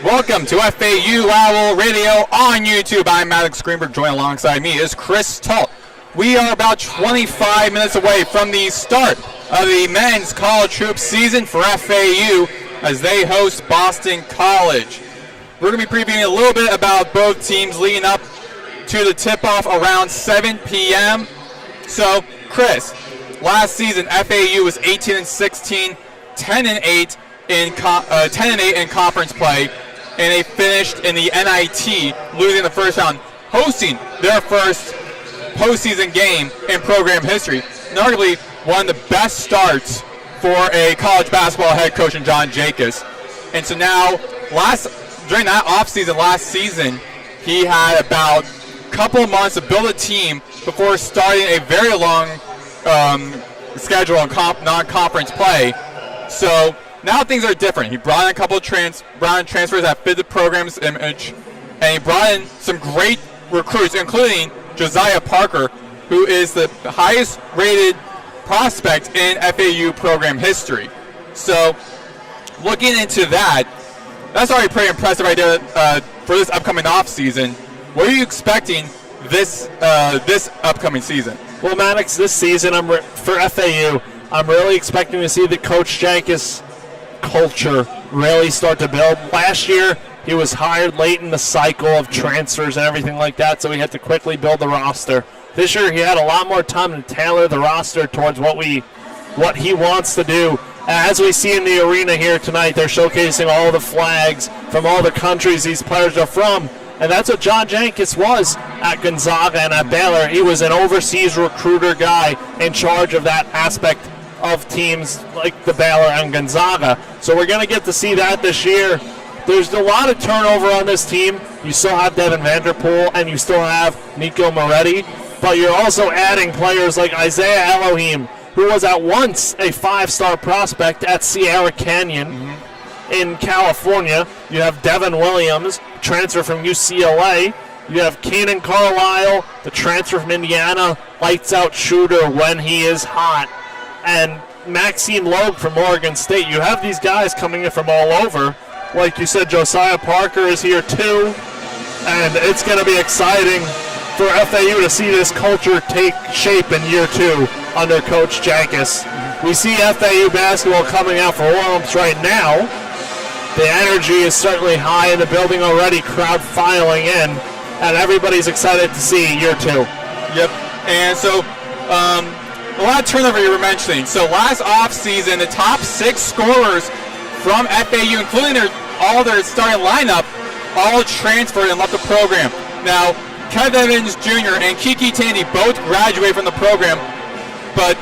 Welcome to FAU Owl Radio on YouTube. I'm Maddox. Greenberg. Joined alongside me is Chris Talt. We are about 25 minutes away from the start of the men's college hoops season for FAU as they host Boston College. We're going to be previewing a little bit about both teams leading up to the tip-off around 7 p.m. So, Chris, last season FAU was 18-16, 10-8 in conference play, and they finished in the NIT, losing the first round, hosting their first postseason game in program history. And arguably one of the best starts for a college basketball head coach in John Jacobs. And so now, during that offseason last season, he had about a couple of months to build a team before starting a very long schedule on non-conference play. So now things are different. He brought in a couple of transfers that fit the program's image, and he brought in some great recruits, including Josiah Parker, who is the highest rated prospect in FAU program history. So looking into that, that's already pretty impressive right there for this upcoming offseason. What are you expecting this upcoming season? Well, Maddox, this season for FAU, I'm really expecting to see the Coach Jankus culture really start to build. Last year, he was hired late in the cycle of transfers and everything like that, so he had to quickly build the roster. This year, he had a lot more time to tailor the roster towards what he wants to do. As we see in the arena here tonight, they're showcasing all the flags from all the countries these players are from. And that's what John Jankus was at Gonzaga and at Baylor. He was an overseas recruiter guy in charge of that aspect of teams like the Baylor and Gonzaga. So we're going to get to see that this year. There's a lot of turnover on this team. You still have Devin Vanderpool and you still have Nico Moretti, but you're also adding players like Isaiah Elohim, who was at once a 5-star prospect at Sierra Canyon in California. You have Devin Williams, transfer from UCLA. You have Keenan Carlisle, the transfer from Indiana, lights-out shooter when he is hot. And Maxime Logue from Oregon State. You have these guys coming in from all over. Like you said, Josiah Parker is here too. And it's going to be exciting for FAU to see this culture take shape in year 2 under Coach Jankus. We see FAU basketball coming out for warm-ups right now. The energy is certainly high in the building already, crowd filing in, and everybody's excited to see year 2. Yep, and so a lot of turnover you were mentioning. So last offseason, the top 6 scorers from FAU, including all their starting lineup, all transferred and left the program. Now, Kevin Evans Jr. and Kiki Tandy both graduated from the program, but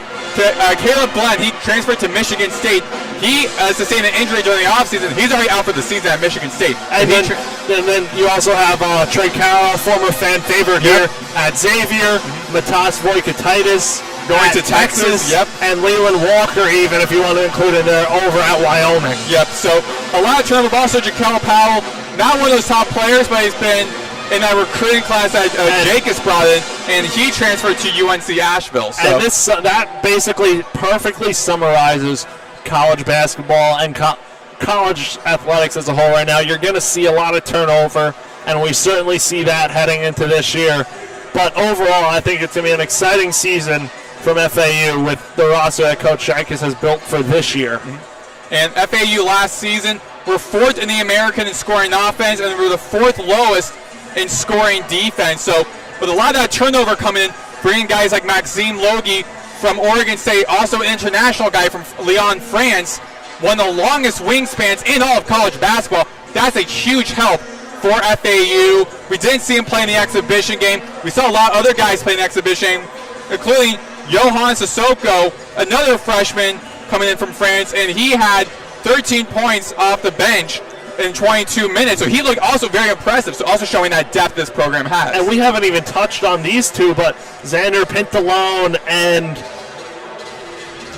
Caleb Glenn, he transferred to Michigan State. He sustained an injury during the offseason. He's already out for the season at Michigan State. And then you also have Trey Carroll, former fan favorite here at Xavier, Matas Voikatitis going to Texas, and Leland Walker, even if you want to include in there, over at Wyoming. Yep, so a lot of turnover. Also, Jaquel Powell, not one of those top players, but he's been in that recruiting class that Jacobs brought in, and he transferred to UNC Asheville. So. And that basically perfectly summarizes college basketball and college athletics as a whole right now. You're going to see a lot of turnover, and we certainly see that heading into this year. But overall, I think it's going to be an exciting season from FAU with the roster that Coach Jankus has built for this year. And FAU last season were 4th in the American in scoring offense, and we were the 4th lowest in scoring defense. So with a lot of that turnover coming in, bringing guys like Maxime Logue from Oregon State, also an international guy from Lyon, France, one of the longest wingspans in all of college basketball. That's a huge help for FAU. We didn't see him play in the exhibition game. We saw a lot of other guys play in the exhibition game, including Johan Sissoko, another freshman coming in from France, and he had 13 points off the bench in 22 minutes. So he looked also very impressive, so also showing that depth this program has. And we haven't even touched on these two, but Xander Pintalone and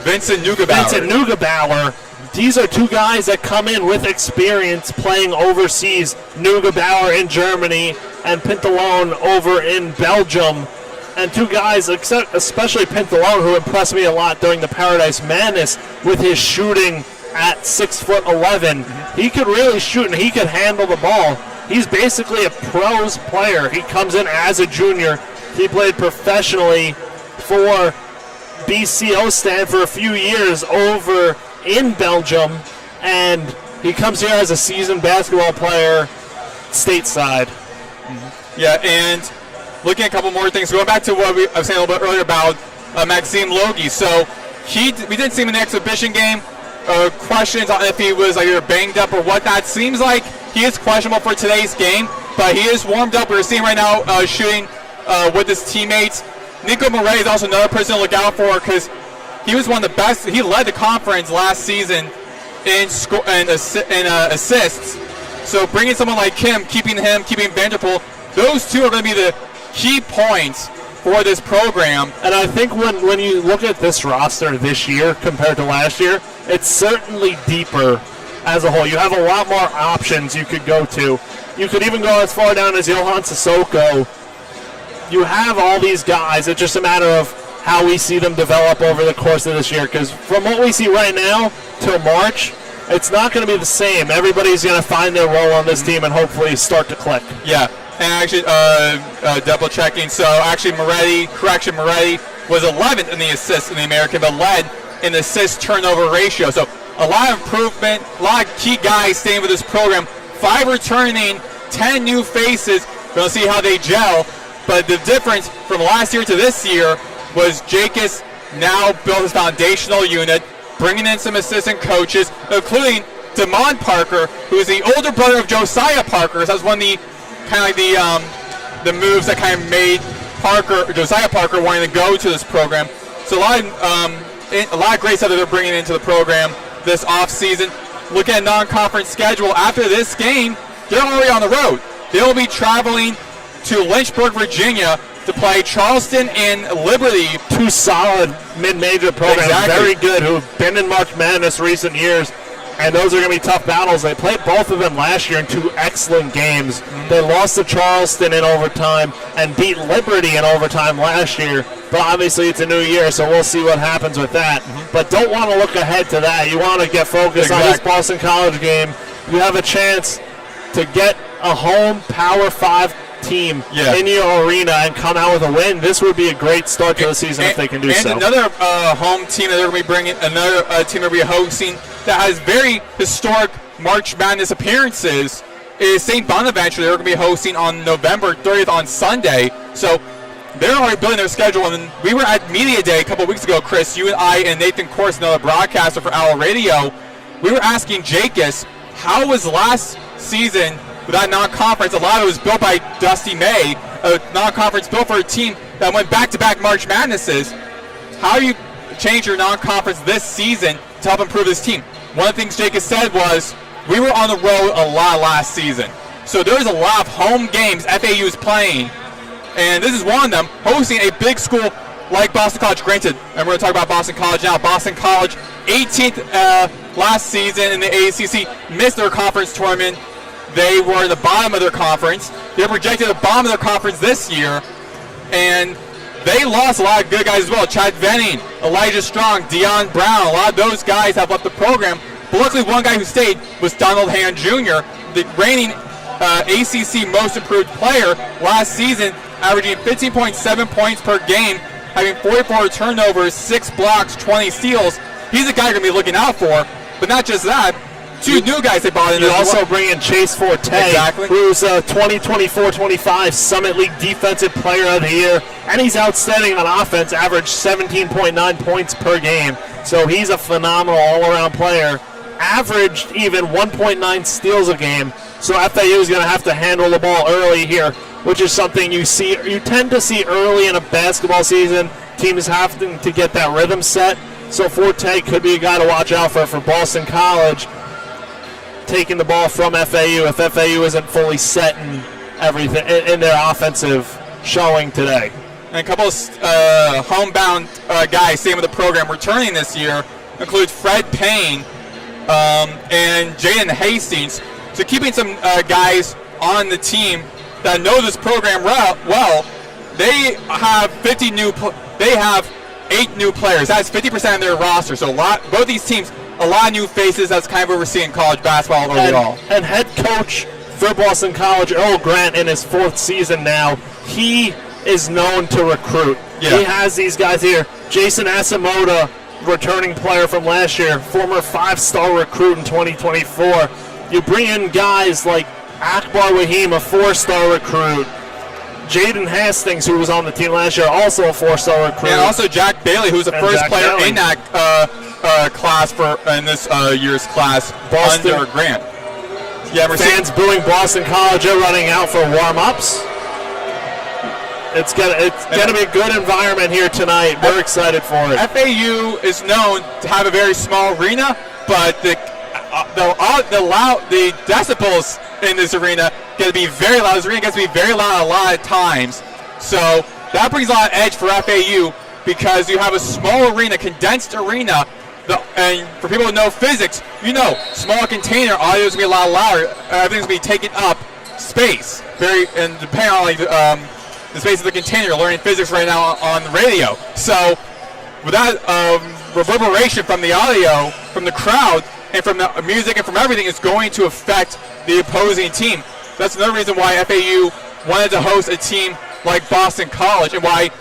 Vincent Neugebauer. These are two guys that come in with experience playing overseas. Neugebauer in Germany and Pintalone over in Belgium. And two guys, especially Pintalone, who impressed me a lot during the Paradise Madness with his shooting at 6'11". He could really shoot and he could handle the ball. He's basically a pros player. He comes in as a junior. He played professionally for BC Ostend for a few years over in Belgium, and he comes here as a seasoned basketball player stateside. Yeah, and looking at a couple more things, going back to what I was saying a little bit earlier about Maxime Logie. So we didn't see him in the exhibition game. Questions on if he was either banged up or whatnot. Seems like he is questionable for today's game, but he is warmed up. We're seeing right now shooting with his teammates. Nico Murray is also another person to look out for because he was one of the best. He led the conference last season in assists. So bringing someone like him, keeping Vanderpool, those two are going to be the key points for this program. And I think when you look at this roster this year compared to last year, it's certainly deeper as a whole. You have a lot more options you could go to. You could even go as far down as Johan Sissoko. You have all these guys. It's just a matter of how we see them develop over the course of this year. Because from what we see right now till March, it's not going to be the same. Everybody's going to find their role on this team and hopefully start to click. Yeah, and actually double checking. So actually Moretti was 11th in the assists in the American, but led in the assist turnover ratio. So a lot of improvement, a lot of key guys staying with this program. 5 returning, 10 new faces. We'll see how they gel. But the difference from last year to this year was Jacobs now built his foundational unit, bringing in some assistant coaches, including Damon Parker, who is the older brother of Josiah Parker. So that was one of the kind of like the moves that kind of made Josiah Parker wanting to go to this program. So a lot of great stuff that they're bringing into the program this offseason. Looking at non-conference schedule, after this game, they're already on the road. They'll be traveling to Lynchburg, Virginia, to play Charleston and Liberty. 2 solid mid-major programs, Exactly. Very good, who've been in March Madness recent years, and those are going to be tough battles. They played both of them last year in 2 excellent games. They lost to Charleston in overtime and beat Liberty in overtime last year, but obviously it's a new year, so we'll see what happens with that. But don't want to look ahead to that. You want to get focused on this Boston College game. You have a chance to get a home Power 5 team in your arena and come out with a win. This would be a great start to the season if they can do so. And another home team that they're going to be bringing, another team they're going to be hosting that has very historic March Madness appearances is St. Bonaventure. They're going to be hosting on November 30th on Sunday. So they're already building their schedule. And we were at Media Day a couple weeks ago, Chris, you and I and Nathan Course, another broadcaster for Owl Radio. We were asking Jacobs, how was last season with that non-conference? A lot of it was built by Dusty May, a non-conference built for a team that went back-to-back March Madnesses. How do you change your non-conference this season to help improve this team? One of the things Jacobs said was, we were on the road a lot last season. So there's a lot of home games FAU is playing, and this is one of them, hosting a big school like Boston College. Granted, and we're going to talk about Boston College now. Boston College, 18th last season in the ACC, missed their conference tournament. They were at the bottom of their conference. They're projected at the bottom of their conference this year, and they lost a lot of good guys as well. Chad Venning, Elijah Strong, Deion Brown, a lot of those guys have left the program. But luckily, one guy who stayed was Donald Hand Jr., the reigning ACC most improved player last season, averaging 15.7 points per game, having 44 turnovers, 6 blocks, 20 steals. He's a guy you're going to be looking out for. But not just that, 2 new guys they brought in. You also bring in Chase Forte, who's a 2024-25 Summit League Defensive Player of the Year, and he's outstanding on offense, averaged 17.9 points per game. So he's a phenomenal all-around player. Averaged even 1.9 steals a game. So FAU is going to have to handle the ball early here, which is something you tend to see early in a basketball season. Teams having to get that rhythm set. So Forte could be a guy to watch out for Boston College, taking the ball from FAU if FAU isn't fully set in everything in their offensive showing today. And a couple of homebound guys staying with the program returning this year include Fred Payne and Jaden Hastings. So keeping some guys on the team that know this program well, they have 8 new players. That's 50% of their roster. So both these teams a lot of new faces. That's kind of what we're seeing in college basketball overall. And head coach for Boston College, Earl Grant, in his 4th season now, he is known to recruit. Yeah. He has these guys here. Jason Asamoah, returning player from last year, former 5-star recruit in 2024. You bring in guys like Akbar Wahim, a 4-star recruit. Jaden Hastings, who was on the team last year, also a 4-star recruit. And also Jack Bailey, who's the first player in that class in this year's class under Grant. Yeah, we're fans booing Boston College. They're running out for warm-ups. It's gonna be a good environment here tonight. We're excited for it. FAU is known to have a very small arena, but the decibels in this arena get to be very loud. This arena gets to be very loud a lot of times. So that brings a lot of edge for FAU because you have a small arena, condensed arena, and for people who know physics, small container, audio is going to be a lot louder. Everything's going to be taking up space. And depending on the space of the container, you're learning physics right now on the radio. So with that reverberation from the audio, from the crowd, and from the music and from everything, it's going to affect the opposing team. That's another reason why FAU wanted to host a team like Boston College, and why,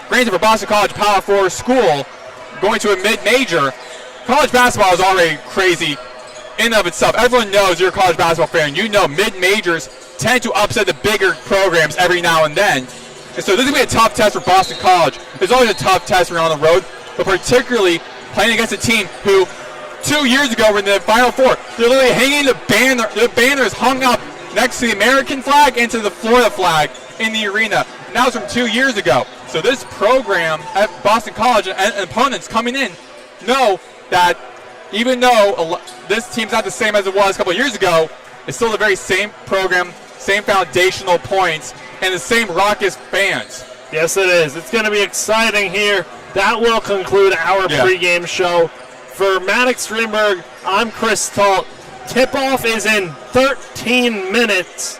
granted, for Boston College, Power 4 school, going to a mid-major, college basketball is already crazy in and of itself. Everyone knows you're a college basketball fan. You know mid-majors tend to upset the bigger programs every now and then. And so this is going to be a tough test for Boston College. It's always a tough test when you're on the road, but particularly playing against a team who 2 years ago were in the Final Four. They're literally hanging the banner. The banner is hung up next to the American flag and to the Florida flag in the arena. And that was from 2 years ago. So this program at Boston College and opponents coming in know that even though this team's not the same as it was a couple of years ago, it's still the very same program, same foundational points, and the same raucous fans. Yes, it is. It's going to be exciting here. That will conclude our pregame show. For Maddox, Greenberg, I'm Chris Talt. Tip-off is in 13 minutes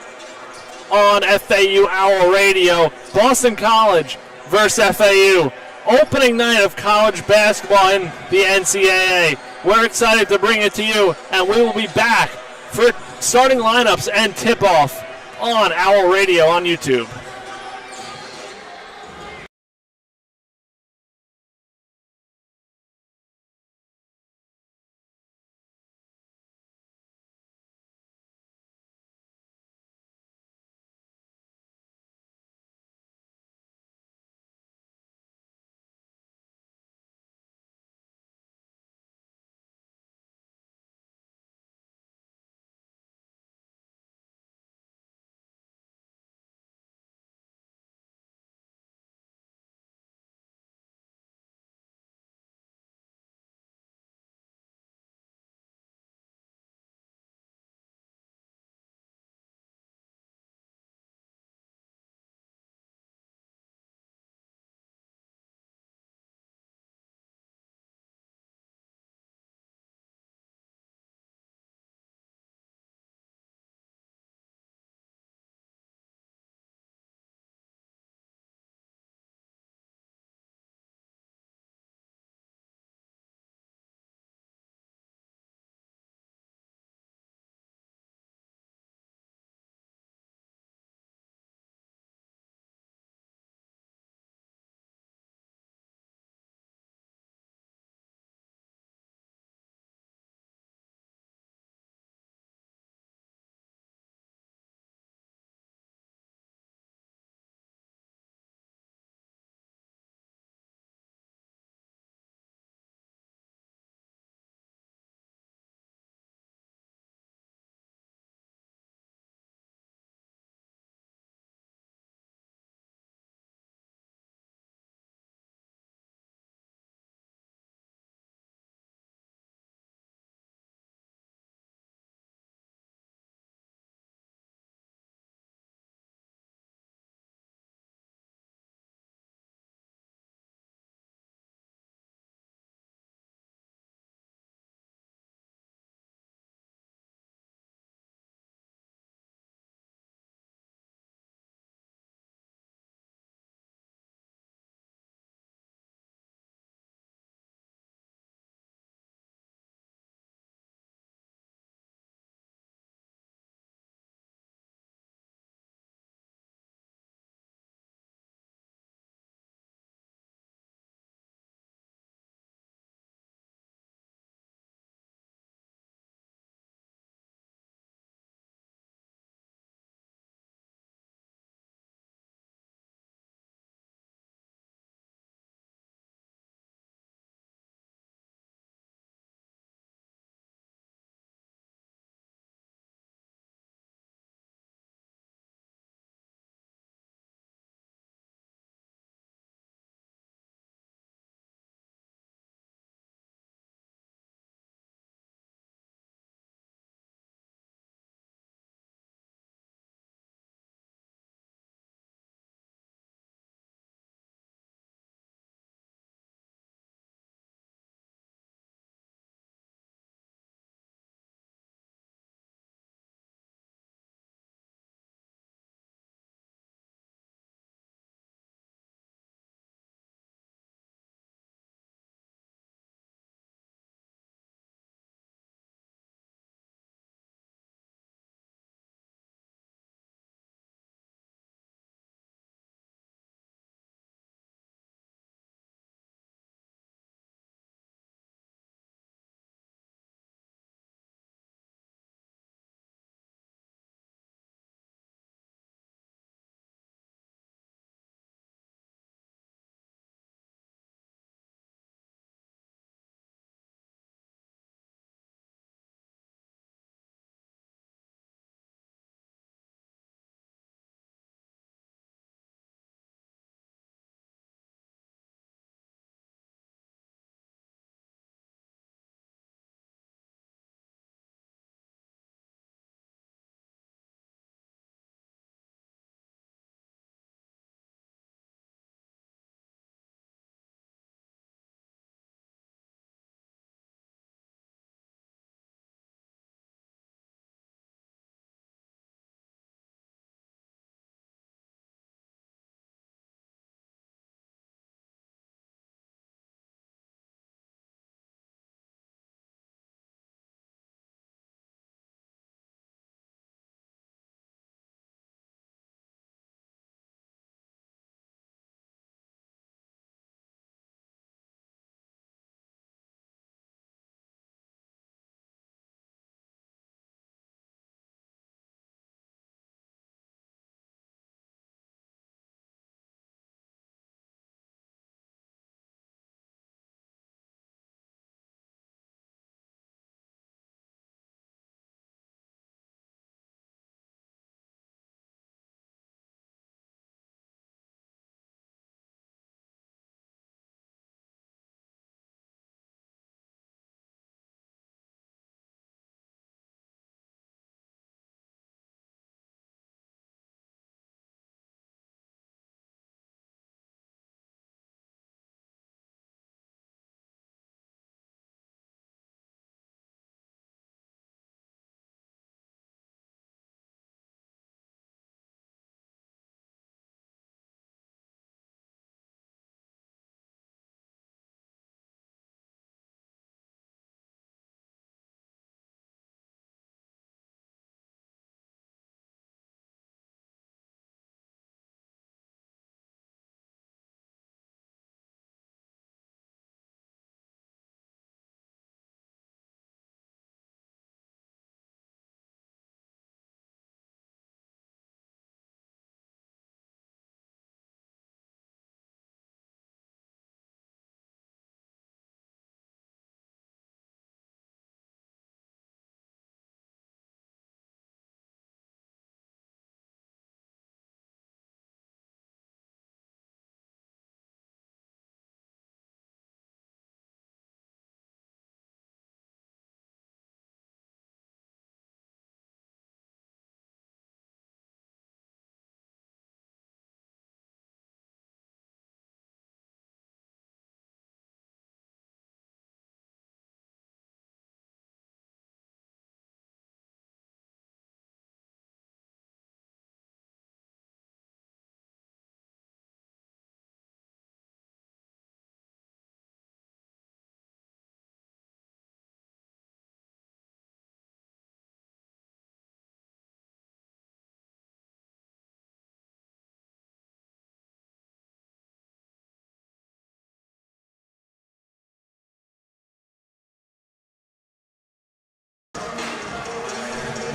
on FAU Owl Radio. Boston College versus FAU. Opening night of college basketball in the NCAA. We're excited to bring it to you, and we will be back for starting lineups and tip-off on Owl Radio on YouTube.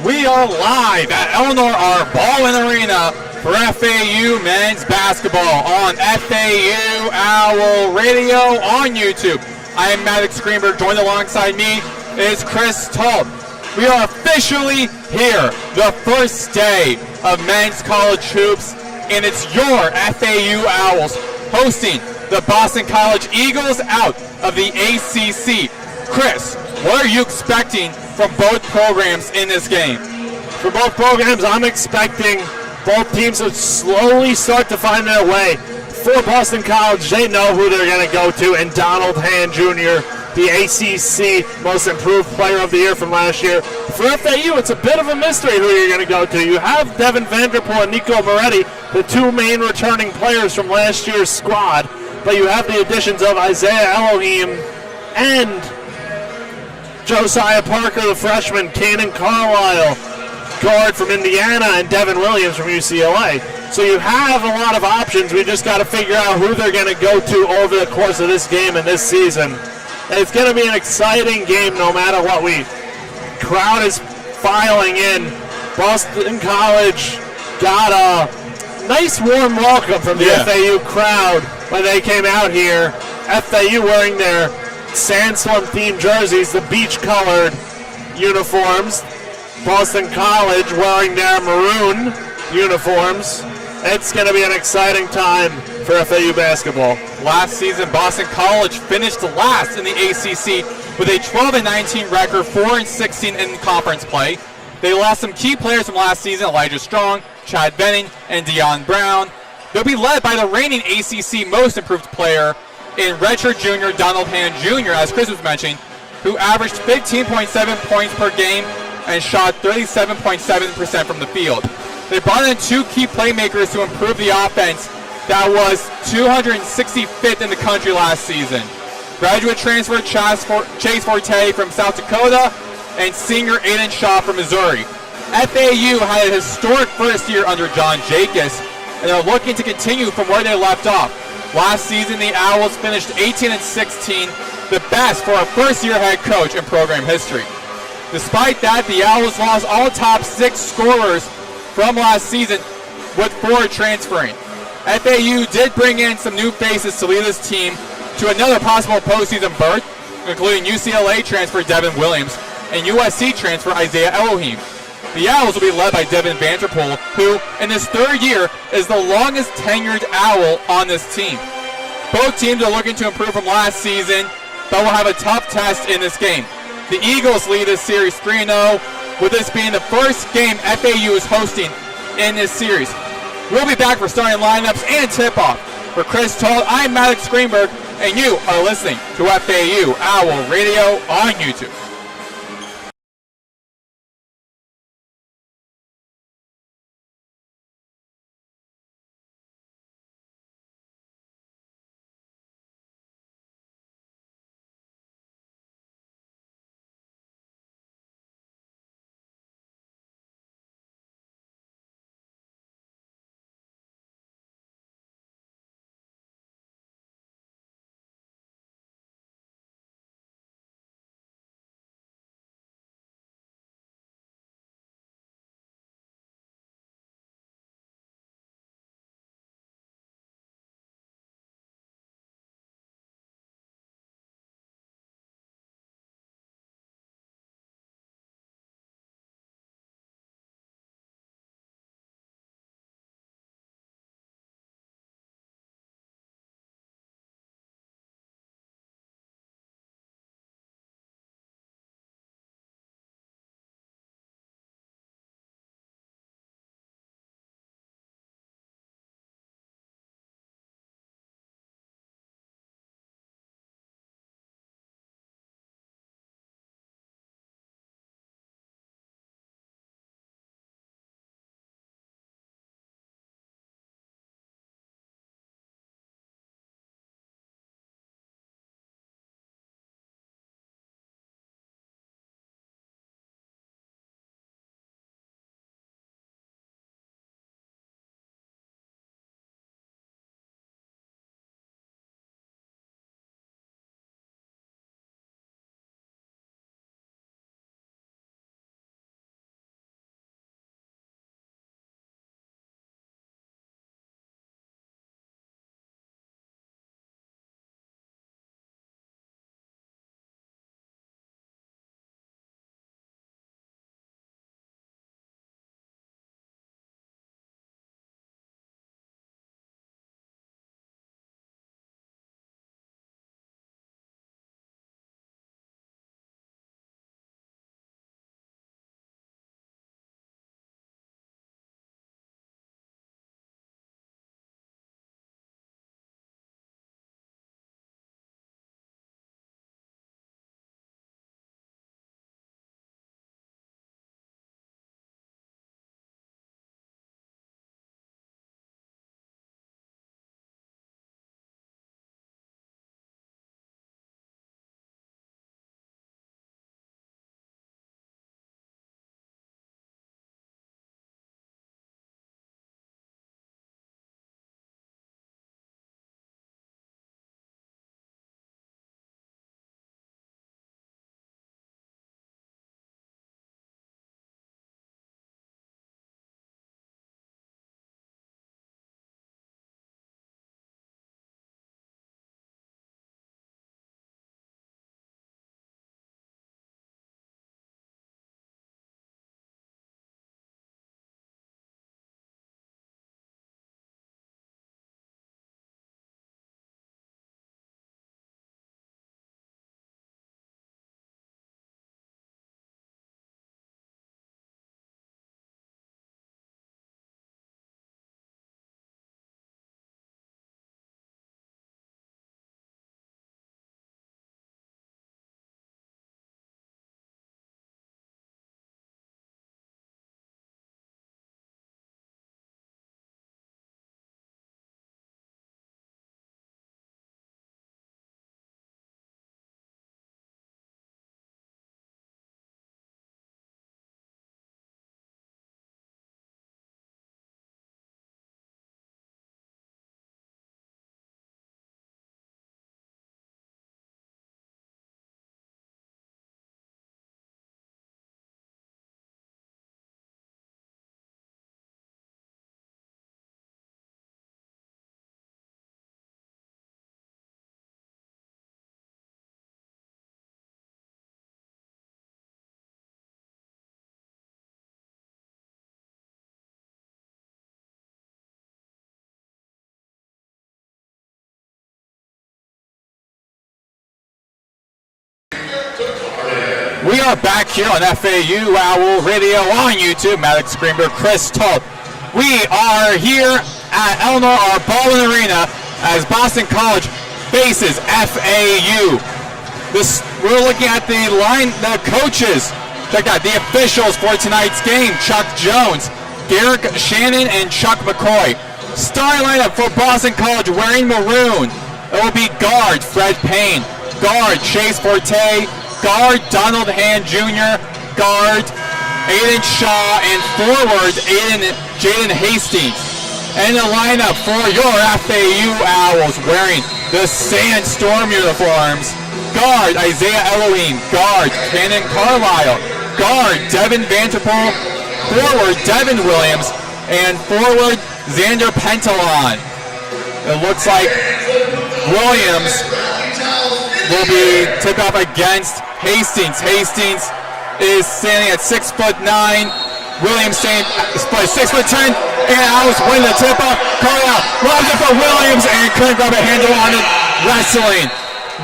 We are live at Eleanor R. Baldwin Arena for FAU men's basketball on FAU Owl Radio on YouTube. I am Maddox Greenberg. Joined alongside me is Chris Talt. We are officially here, the first day of men's college hoops, and it's your FAU Owls hosting the Boston College Eagles out of the ACC. Chris, what are you expecting from both programs in this game? For both programs, I'm expecting both teams to slowly start to find their way. For Boston College, they know who they're going to go to, and Donald Hand Jr., the ACC Most Improved Player of the Year from last year. For FAU, it's a bit of a mystery who you're going to go to. You have Devin Vanderpool and Nico Moretti, the two main returning players from last year's squad, but you have the additions of Isaiah Elohim and Josiah Parker, the freshman, Cannon Carlisle, guard from Indiana, and Devin Williams from UCLA. So you have a lot of options. We just got to figure out who they're going to go to over the course of this game and this season. And it's going to be an exciting game no matter what. Crowd is filing in. Boston College got a nice warm welcome from the FAU crowd when they came out here. FAU wearing their Sandstorm themed jerseys, the beach colored uniforms. Boston College wearing their maroon uniforms. It's going to be an exciting time for FAU basketball. Last season, Boston College finished last in the ACC with a 12-19 record, 4-16 in conference play. They lost some key players from last season: Elijah Strong, Chad Benning, and Deion Brown. They'll be led by the reigning ACC Most Improved Player in redshirt junior Donald Hand Jr., as Chris was mentioning, who averaged 15.7 points per game and shot 37.7% from the field. They brought in two key playmakers to improve the offense that was 265th in the country last season. Graduate transfer Chase Forte from South Dakota and senior Aiden Shaw from Missouri. FAU had a historic first year under John Jacobs, and they're looking to continue from where they left off. Last season, the Owls finished 18-16, the best for a first-year head coach in program history. Despite that, the Owls lost all top 6 scorers from last season, with 4 transferring. FAU did bring in some new faces to lead this team to another possible postseason berth, including UCLA transfer Devin Williams and USC transfer Isaiah Elohim. The Owls will be led by Devin Vanderpool, who, in his 3rd year, is the longest tenured Owl on this team. Both teams are looking to improve from last season, but will have a tough test in this game. The Eagles lead this series 3-0, with this being the first game FAU is hosting in this series. We'll be back for starting lineups and tip-off. For Chris Talt, I'm Maddox Greenberg, and you are listening to FAU Owl Radio on YouTube. We are back here on FAU Owl Radio on YouTube. Maddox, Greenberg, Chris Talt. We are here at Eleanor R. Baldwin Arena as Boston College faces FAU. We're looking at the coaches. Check out the officials for tonight's game. Chuck Jones, Garrick Shannon, and Chuck McCoy. Starting lineup for Boston College wearing maroon. It will be guard Fred Payne, guard Chase Forte, guard Donald Hand Jr., guard Aiden Shaw, and forward Jaden Hastings. And the lineup for your FAU Owls wearing the Sandstorm uniforms. Guard Isaiah Elohim, guard Cannon Carlisle, guard Devin Vanterpool, forward Devin Williams, and forward Xander Pentalon. It looks like Williams will be tip off against Hastings. Hastings is standing at 6'9". Williams staying 6'10", and Owls win the tip off. Carlisle loves it for Williams and couldn't grab a handle on it. Wrestling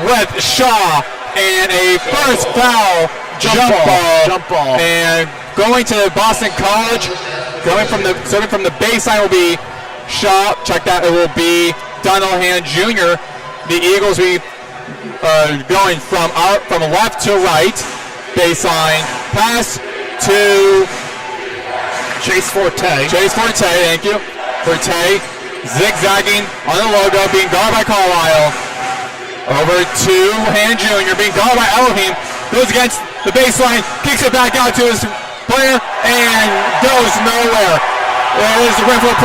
with Shaw, and a first foul jump ball. And going to Boston College, starting from the baseline will be Shaw. Check that, it will be Donald Hand Jr. The Eagles will be going from left to right. Baseline pass to Chase Forte. Thank you. Forte zigzagging on the logo, being guarded by Carlisle. Over to Hand Jr., being guarded by Elohim. Goes against the baseline, kicks it back out to his player, and goes nowhere. It is the win for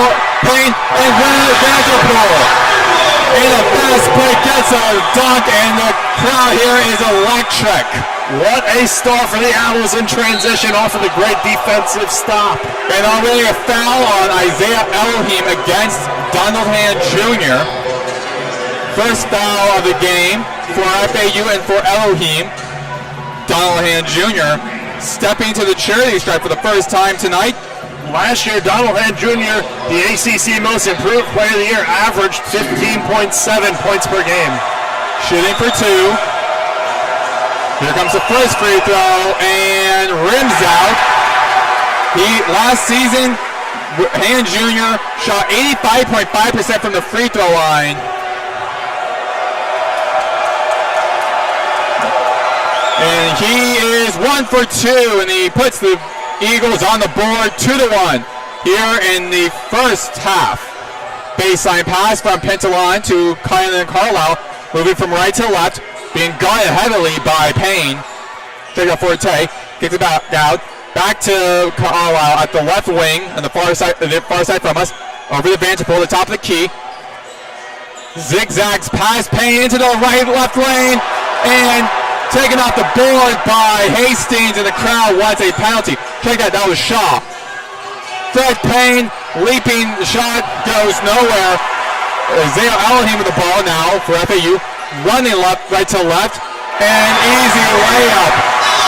Payne, and Vanderpool. And a fast break gets a dunk, and the crowd here is electric. What a start for the Owls in transition off of the great defensive stop. And already a foul on Isaiah Elohim against Donald Hand Jr. First foul of the game for FAU and for Elohim. Donald Hand Jr. stepping to the charity stripe for the first time tonight. Last year, Donald Hand Jr., the ACC Most Improved Player of the Year, averaged 15.7 points per game. Shooting for two. Here comes the first free throw, and rims out. Last season, Hand Jr. shot 85.5% from the free throw line. And he is 1 for 2, and he puts the Eagles on the board 2-1 here in the first half. Baseline pass from Pentalon to Kylan Carlisle, moving from right to left, being guarded heavily by Payne. Check out Forte, kicks it back out, back to Carlisle at the left wing on the far side from us, over the Vanderpool, the top of the key. Zigzags past Payne into the left lane, and taken off the board by Hastings, and the crowd wants a penalty. Check that was Shaw. Fred Payne, leaping shot, goes nowhere. Isaiah Elohim with the ball now for FAU, running right to left, and easy layup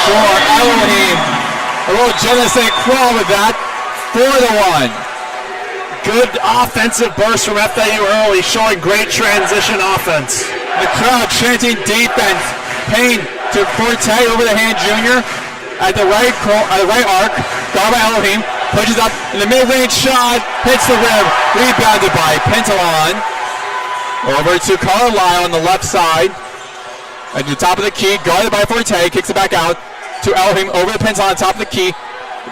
for Elohim. A little je ne sais quoi with that, 4-1. Good offensive burst from FAU early, showing great transition offense. The crowd chanting defense. Payne to Forte over the Hand Jr. at the right arc. Guarded by Elohim. Pushes up in the mid-range shot. Hits the rim. Rebounded by Pentalon. Over to Carlisle on the left side. At the top of the key. Guarded by Forte. Kicks it back out to Elohim over the Pentalon. Top of the key.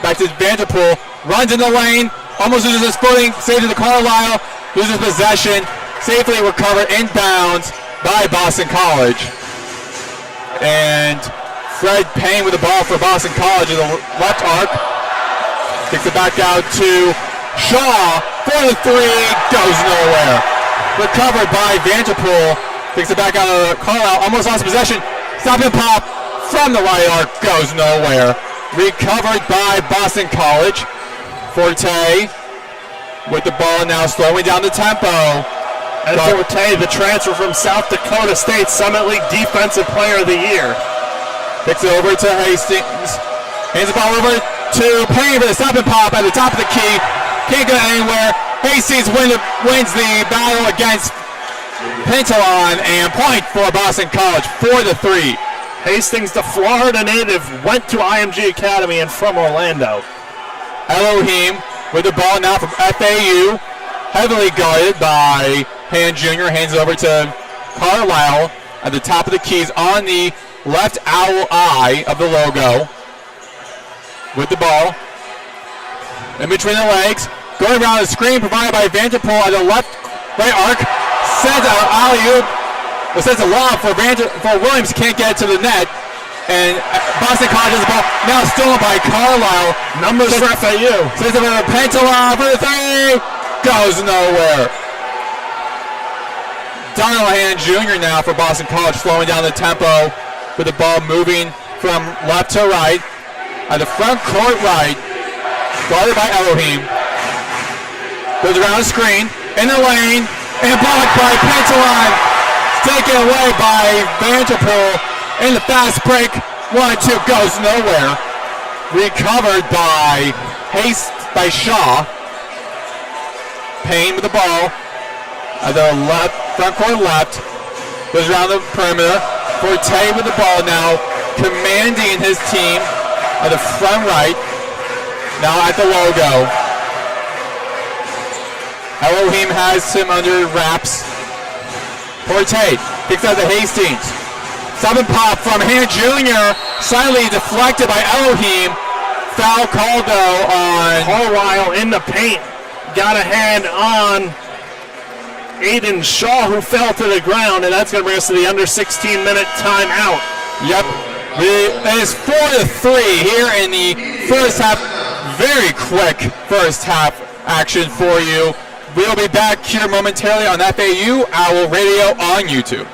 Back to Vanderpool. Runs in the lane. Almost loses his footing. Saves it to Carlisle. Loses possession. Safely recovered inbounds by Boston College. And Fred Payne with the ball for Boston College in the left arc. Kicks it back out to Shaw for the three. Goes nowhere. Recovered by Vanderpool. Kicks it back out of Carlisle. Almost lost possession. Stop and pop from the right arc. Goes nowhere. Recovered by Boston College. Forte with the ball now, slowing down the tempo. And Forte, the transfer from South Dakota State, Summit League Defensive Player of the Year. Kicks it over to Hastings. Hands the ball over to Payne for the stop and pop at the top of the key. Can't go anywhere. Hastings wins the battle against Pentalon, and point for Boston College, 4-3. Hastings, the Florida native, went to IMG Academy and from Orlando. Elohim with the ball now from FAU. Heavily guarded by Hand Jr. Hands it over to Carlisle at the top of the keys on the left owl eye of the logo. With the ball. In between the legs. Going around the screen provided by Vanderpool at the left right arc. Sends out alley-oop. It sends a lob for Williams. Can't get it to the net. And Boston College has the ball. Now stolen by Carlisle. Numbers for FAU. Sends it over to Pentalon for the three. Goes nowhere. Donovan Jr. now for Boston College, slowing down the tempo with the ball moving from left to right. At the front court right, guarded by Elohim. Goes around the screen, in the lane, and blocked by Pentalon. Taken away by Vanderpool in the fast break. 1-2 goes nowhere. Recovered by Shaw. Payne with the ball. At the left, front court left. Goes around the perimeter. Forte with the ball now, commanding his team at the front right. Now at the logo. Elohim has him under wraps. Forte kicks out to Hastings. Stop and pop from Hand Jr. Slightly deflected by Elohim. Foul called though on Carlisle in the paint. Got a hand on Aiden Shaw, who fell to the ground, and that's going to bring us to the under 16-minute timeout. Yep. It is 4-3 here in the first half. Very quick first half action for you. We'll be back here momentarily on FAU Owl Radio on YouTube.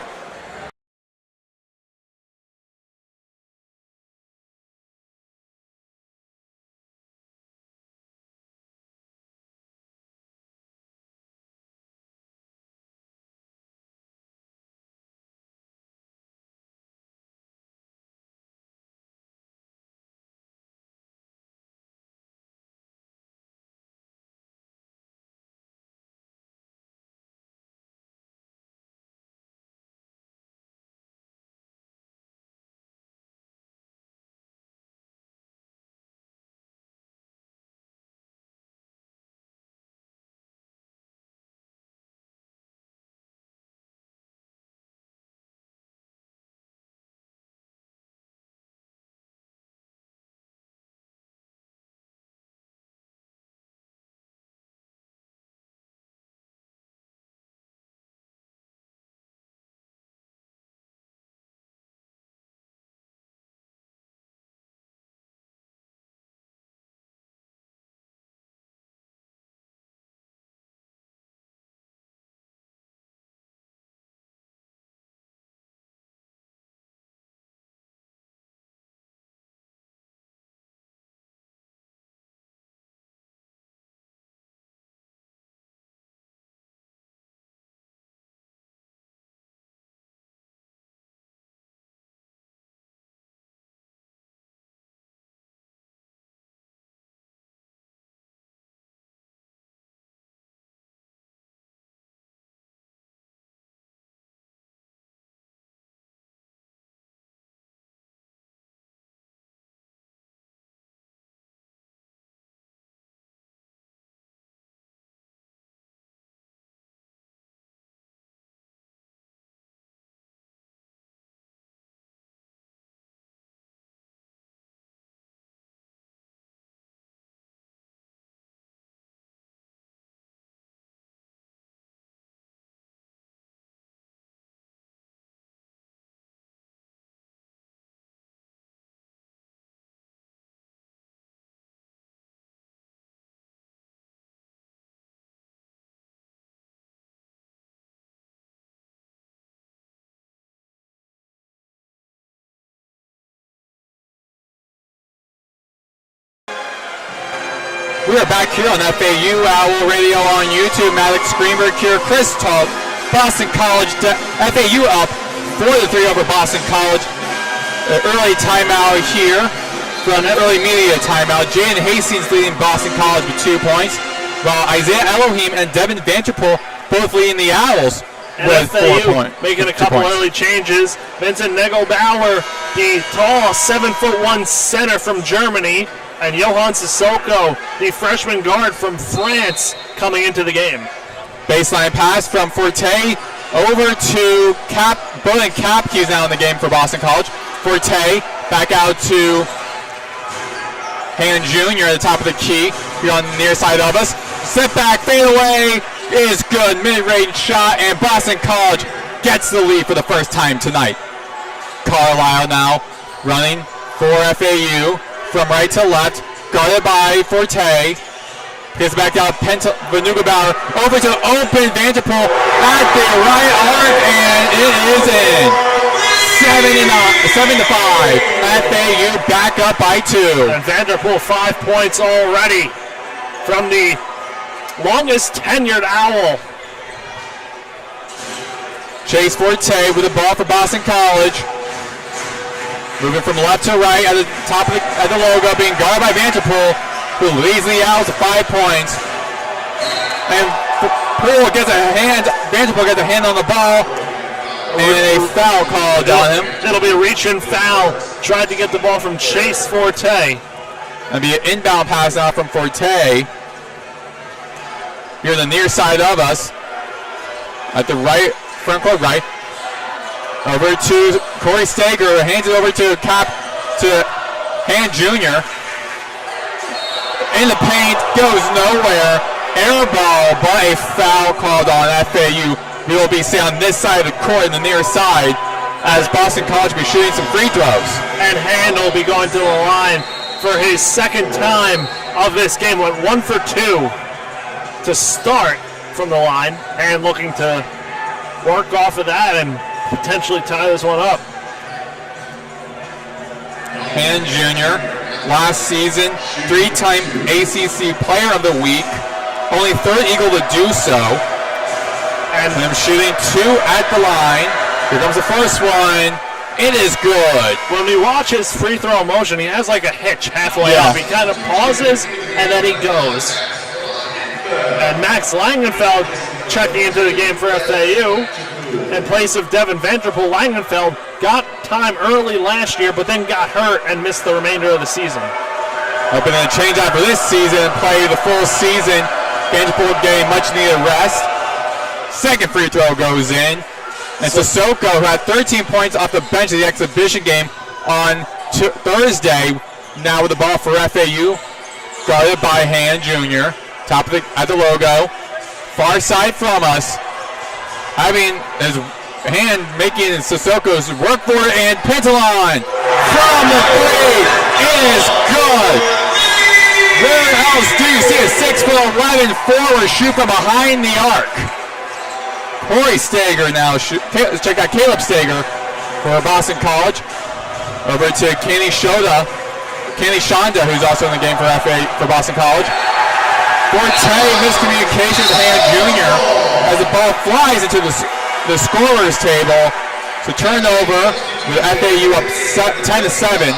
We are back here on FAU Owl Radio on YouTube. Maddox, Greenberg here. Chris Talt, Boston College. FAU up 4-3 over Boston College. Early timeout here from an early media timeout. Jaden Hastings leading Boston College with 2 points, while Isaiah Elohim and Devin Vanderpool both leading the Owls And with FAU making a couple early changes. Vincent Negelbauer, the tall 7'1" center from Germany, and Johan Sissoko, the freshman guard from France, coming into the game. Baseline pass from Forte over to Cap. Bowen Kapke is now in the game for Boston College. Forte back out to Han Jr. at the top of the key here on the near side of us. Step back, fade away is good. Mid-range shot, and Boston College gets the lead for the first time tonight. Carlisle now running for FAU from right to left, guarded by Forte. Gets back out, Negelbauer over to open Vanderpool at the right arc, and it is in. 7-5. FAU back up by 2. And Vanderpool 5 points already from the longest tenured Owl. Chase Forte with the ball for Boston College. Moving from left to right at the top of the logo, being guarded by Vanderpool, who leads the Owls to 5 points. And Vanderpool gets a hand on the ball, and a foul called on him. It'll be a reach-in foul. Tried to get the ball from Chase Forte. It'll be an inbound pass now from Forte. Here on the near side of us, at the right, front court right. Over to Corey Stager, hands it over to Han Jr. In the paint, goes nowhere. Air ball, but a foul called on FAU. We will be on this side of the court, in the near side, as Boston College will be shooting some free throws. And Han will be going to the line for his second time of this game. Went 1 for 2 to start from the line, and looking to work off of that and potentially tie this one up. Han Jr., last season, 3-time ACC Player of the Week, only third Eagle to do so. And him shooting 2 at the line. Here comes the first one. It is good. When we watch his free throw motion, he has like a hitch halfway up. He kind of pauses and then he goes. And Max Langenfeld checking into the game for FAU in place of Devin Vanderpool. Langenfeld got time early last year, but then got hurt and missed the remainder of the season. Hoping to change out for this season and play the full season. Vanderpool getting much needed rest. Second free throw goes in. And Sissoko, who had 13 points off the bench of the exhibition game on Thursday, now with the ball for FAU, guarded by Han Jr. Top of at the logo, far side from us. Having his hand making Sissoko's work for it, and Pentalon from the 3. It is good. Where else do you see a 6'11" forward shoot from behind the arc? Corey Stager now let's check out Caleb Stager for Boston College. Over to Kenny Shonda, who's also in the game for Boston College. Forte miscommunication with Han Jr. as the ball flies into the scorer's table. So turnover with FAU up 10-7.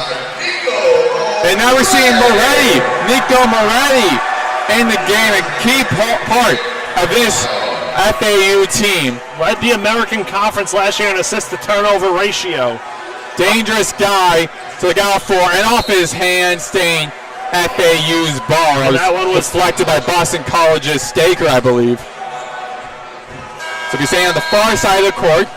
And now we're seeing Nico Moretti in the game, a key part of this FAU team. Led the American Conference last year in assist-to-turnover ratio. Dangerous guy to look out for, and off his hand, staying FAU's ball. And that one was deflected by Boston College's Staker, I believe. So he's staying on the far side of the court.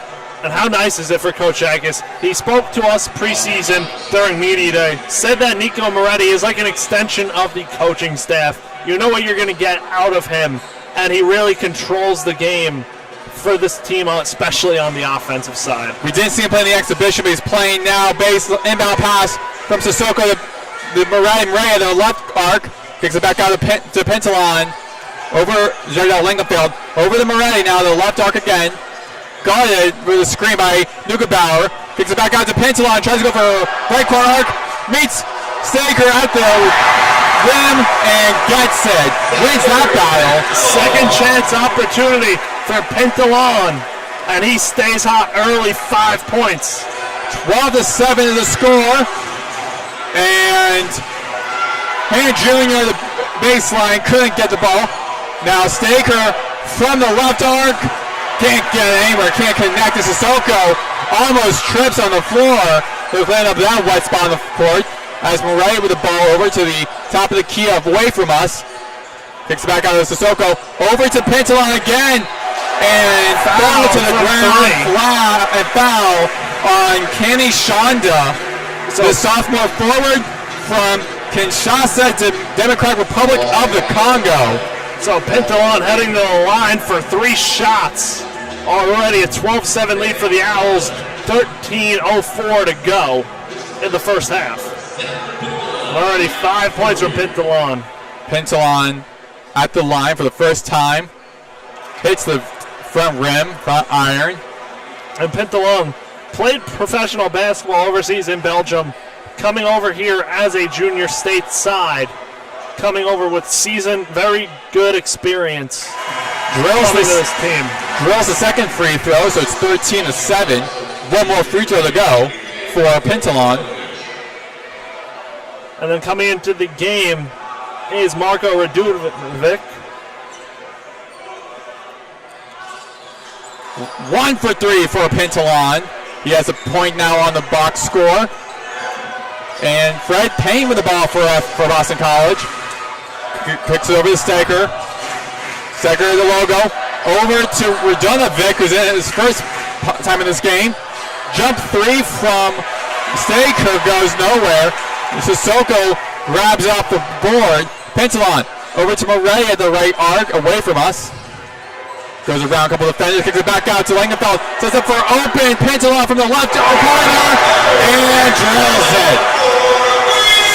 And how nice is it for Coach Atkins? He spoke to us preseason during media day, said that Nico Moretti is like an extension of the coaching staff. You know what you're going to get out of him, and he really controls the game for this team, especially on the offensive side. We didn't see him play in the exhibition, but he's playing now. Base inbound pass from Sissoko to the Moretti at the left arc. Kicks it back out to Pentalon. Over Jardel Langenfeld. Over to Moretti now, the left arc again. Guarded with a screen by Negelbauer. Kicks it back out to Pentalon. Tries to go for right corner arc. Meets Staker at the rim and gets it. Wins that battle. Second chance opportunity for Pentalon. And he stays hot early, 5 points. 12-7 is the score. And Han Jr. the baseline couldn't get the ball. Now Staker from the left arc Can't get anywhere, can't connect to Sissoko. Almost trips on the floor. He'll land up that wet spot on the court. As Murray with the ball over to the top of the key away from us. Kicks it back out to Sissoko. Over to Pintalon again. And foul to the ground. And foul on Kenny Shonda. The sophomore forward from Kinshasa, Democratic Republic of the Congo. So Pintalon heading to the line for 3 shots. Already a 12-7 lead for the Owls. 13:04 to go in the first half. Already 5 points from Pintalon. Pintalon at the line for the first time. Hits the front rim, front iron. And Pintalon played professional basketball overseas in Belgium, coming over here as a junior state side, coming over with seasoned, very good experience. Drills this team. Drills the second free throw, so it's 13-7. One more free throw to go for Pintalon. And then coming into the game is Marko Radulovic. 1 for 3 for Pintalon. He has a point now on the box score. And Fred Payne with the ball for Boston College. Kicks it over to Staker. Staker the logo. Over to Radulovic, who's in his first time in this game. Jump 3 from Staker goes nowhere. Sissoko grabs off the board. Pintalon over to Murray at the right arc, away from us. Goes around a couple of defenders, kicks it back out to Langenfeld. Sets up for open. Pintalon from the left corner and drills it.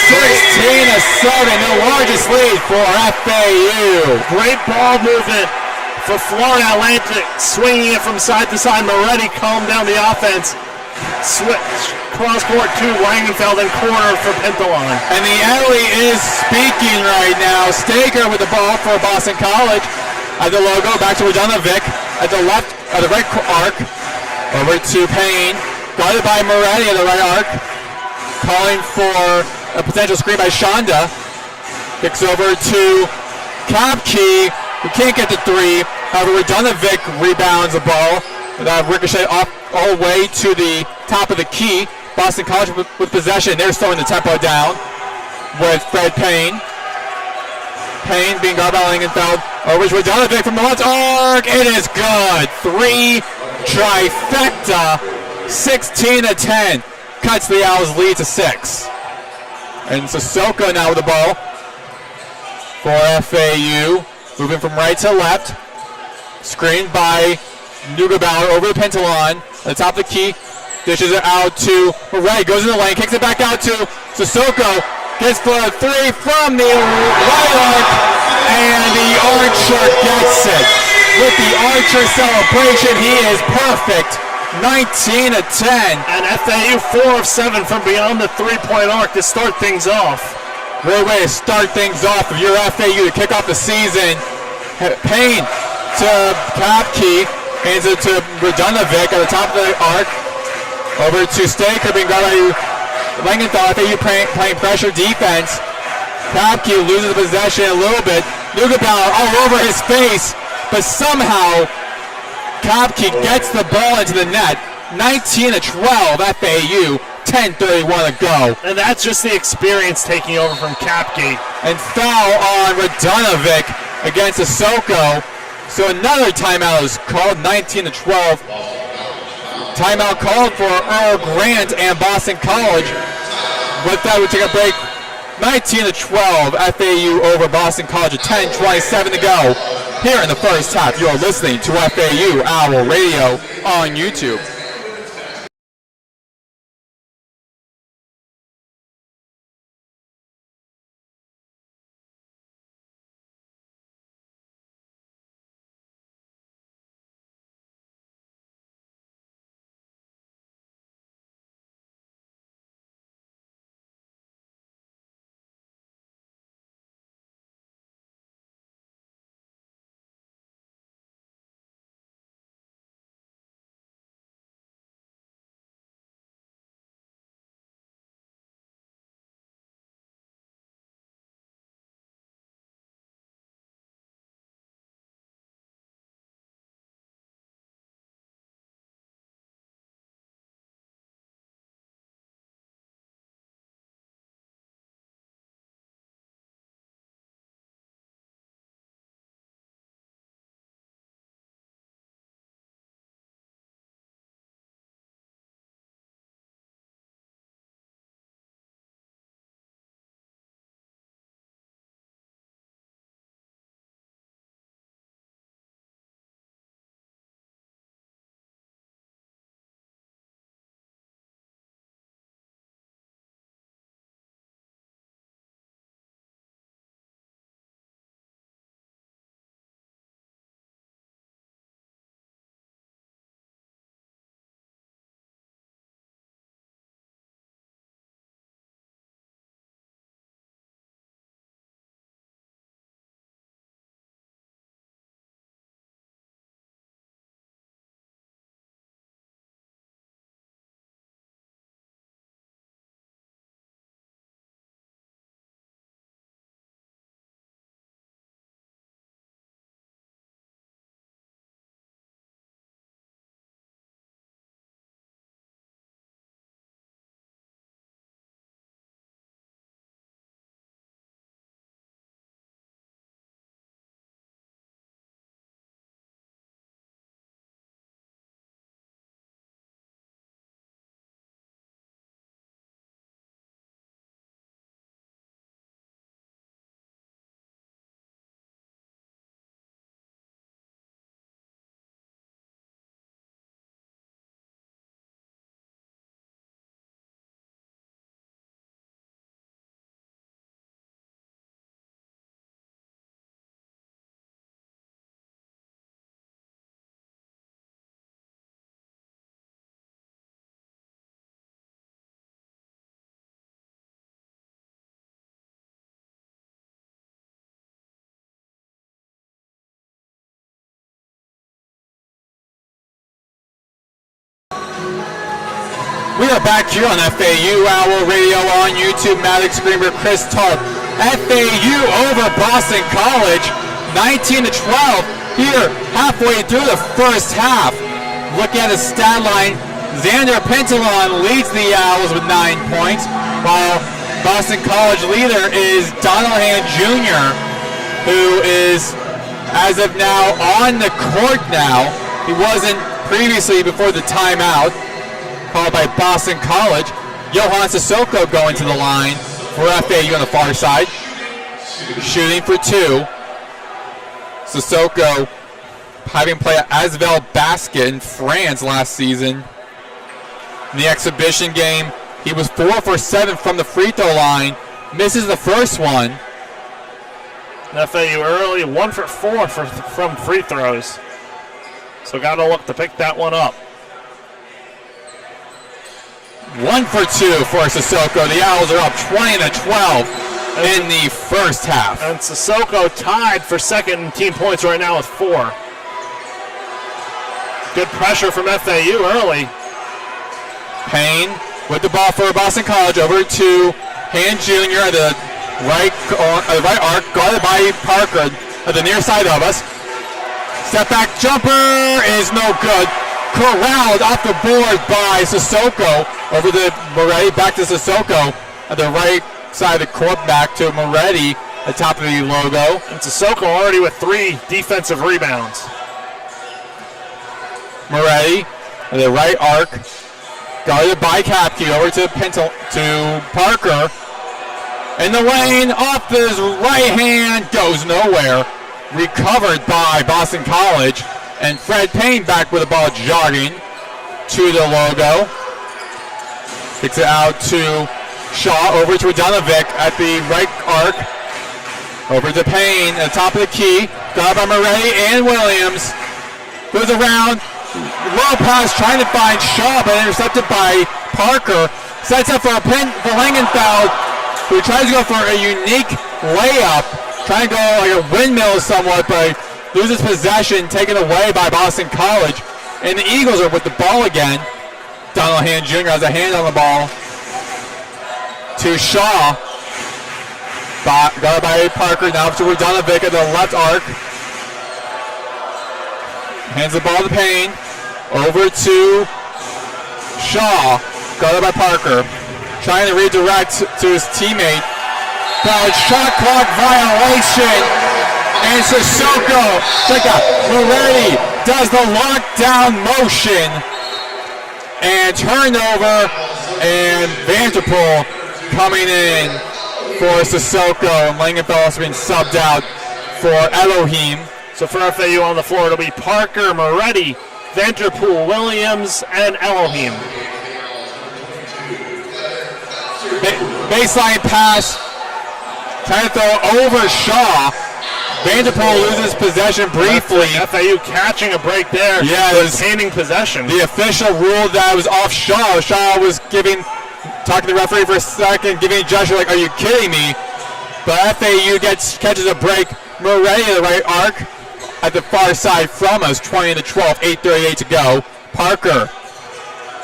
16-7, the largest lead for FAU. Great ball movement for Florida Atlantic, swinging it from side to side. Moretti calmed down the offense. Switch cross court to Langenfeld and corner for Pintalon. And the alley is speaking right now. Staker with the ball for Boston College. At the logo, back to Radulovic at the left, at the right arc. Over to Payne, guarded by Moretti at the right arc. Calling for a potential screen by Shonda. Kicks over to Kapke, who can't get the 3. However, Radulovic rebounds the ball. That ricochet off all the way to the top of the key. Boston College with possession. They're slowing the tempo down with Fred Payne. Payne being guarded by Langenfeld. Over to Radulovic from the left arc. It is good. 3 trifecta. 16-10. Cuts the Owls' lead to 6. And Sissoko now with the ball for FAU. Moving from right to left. Screened by Neugebauer over to Pintalon. At the top of the key. Dishes it out to Murray. Goes in the lane. Kicks it back out to Sissoko. Gets for a 3 from the right arc. And the Archer gets it. With the Archer celebration, he is perfect. 19-10. And FAU 4 of 7 from beyond the 3-point arc to start things off. Great way to start things off if you're FAU to kick off the season. Payne to Kapke. Hands it to Radulovic at the top of the arc. Over to Staker being guarded by Langenfeld. FAU playing pressure defense. Kapke loses the possession a little bit. Neugebauer all over his face, but somehow Kapke gets the ball into the net. 19-12 FAU, 10:31 to go. And that's just the experience taking over from Kapke. And foul on Radulovic against Sissoko. So another timeout is called, 19-12. Timeout called for Earl Grant and Boston College. With that, we take a break. 19-12, FAU over Boston College at 10:27 to go. Here in the first half, you're listening to FAU Owl Radio on YouTube. We are back here on FAU Owl Radio on YouTube. Maddox, Greenberg, Chris Talt. FAU over Boston College, 19-12. Here, halfway through the first half. Looking at the stat line, Xander Pentalon leads the Owls with 9 points, while Boston College leader is Donalhan Jr., who is, as of now, on the court now. He wasn't previously before the timeout called by Boston College. Johan Sissoko going to the line for FAU on the far side. Shooting for 2. Sissoko having played Asvel Basket in France last season. In the exhibition game, he was 4 for 7 from the free throw line. Misses the first one. FAU early, 1 for 4 from free throws. So got to look to pick that one up. 1 for 2 for Sissoko. The Owls are up 20-12 in the first half. And Sissoko tied for second in team points right now with 4. Good pressure from FAU early. Payne with the ball for Boston College, over to Hand Jr. at the right arc, guarded by Parker at the near side of us. Step back jumper is no good. Corralled off the board by Sissoko. Over to Moretti, back to Sissoko at the right side of the court, back to Moretti at the top of the logo. And Sissoko already with 3 defensive rebounds. Moretti at the right arc, guarded by Kapke, over to Parker. In the lane, off his right hand, goes nowhere. Recovered by Boston College. And Fred Payne back with the ball, jogging to the logo. Kicks it out to Shaw, over to Adanovic at the right arc. Over to Payne at the top of the key. Got by Moretti and Williams. Goes around. Low pass trying to find Shaw, but intercepted by Parker. Sets up for a Langenfeld, who tries to go for a unique layup. Trying to go like a windmill somewhat, but loses possession, taken away by Boston College. And the Eagles are with the ball again. Donalhan Jr. has a hand on the ball. To Shaw. Guarded by Parker, now to Adanovic at the left arc. Hands the ball to Payne. Over to Shaw. Guarded by Parker. Trying to redirect to his teammate. But shot clock violation. And Sissoko, check out, Moretti does the lockdown motion. And turnover. And Vanderpool coming in for Sissoko. And Langenfeld has been subbed out for Elohim. So for FAU on the floor, it'll be Parker, Moretti, Vanderpool, Williams, and Elohim. Baseline pass. Trying to throw over Shaw. Vanderpool loses possession briefly. FAU catching a break there. Yeah, it was retaining possession. The official ruled that it was off Shaw. Shaw was talking to the referee for a second, giving a gesture like, "Are you kidding me?" But FAU catches a break. Moretti at the right arc at the far side from us, 20-12, 8:38 to go. Parker.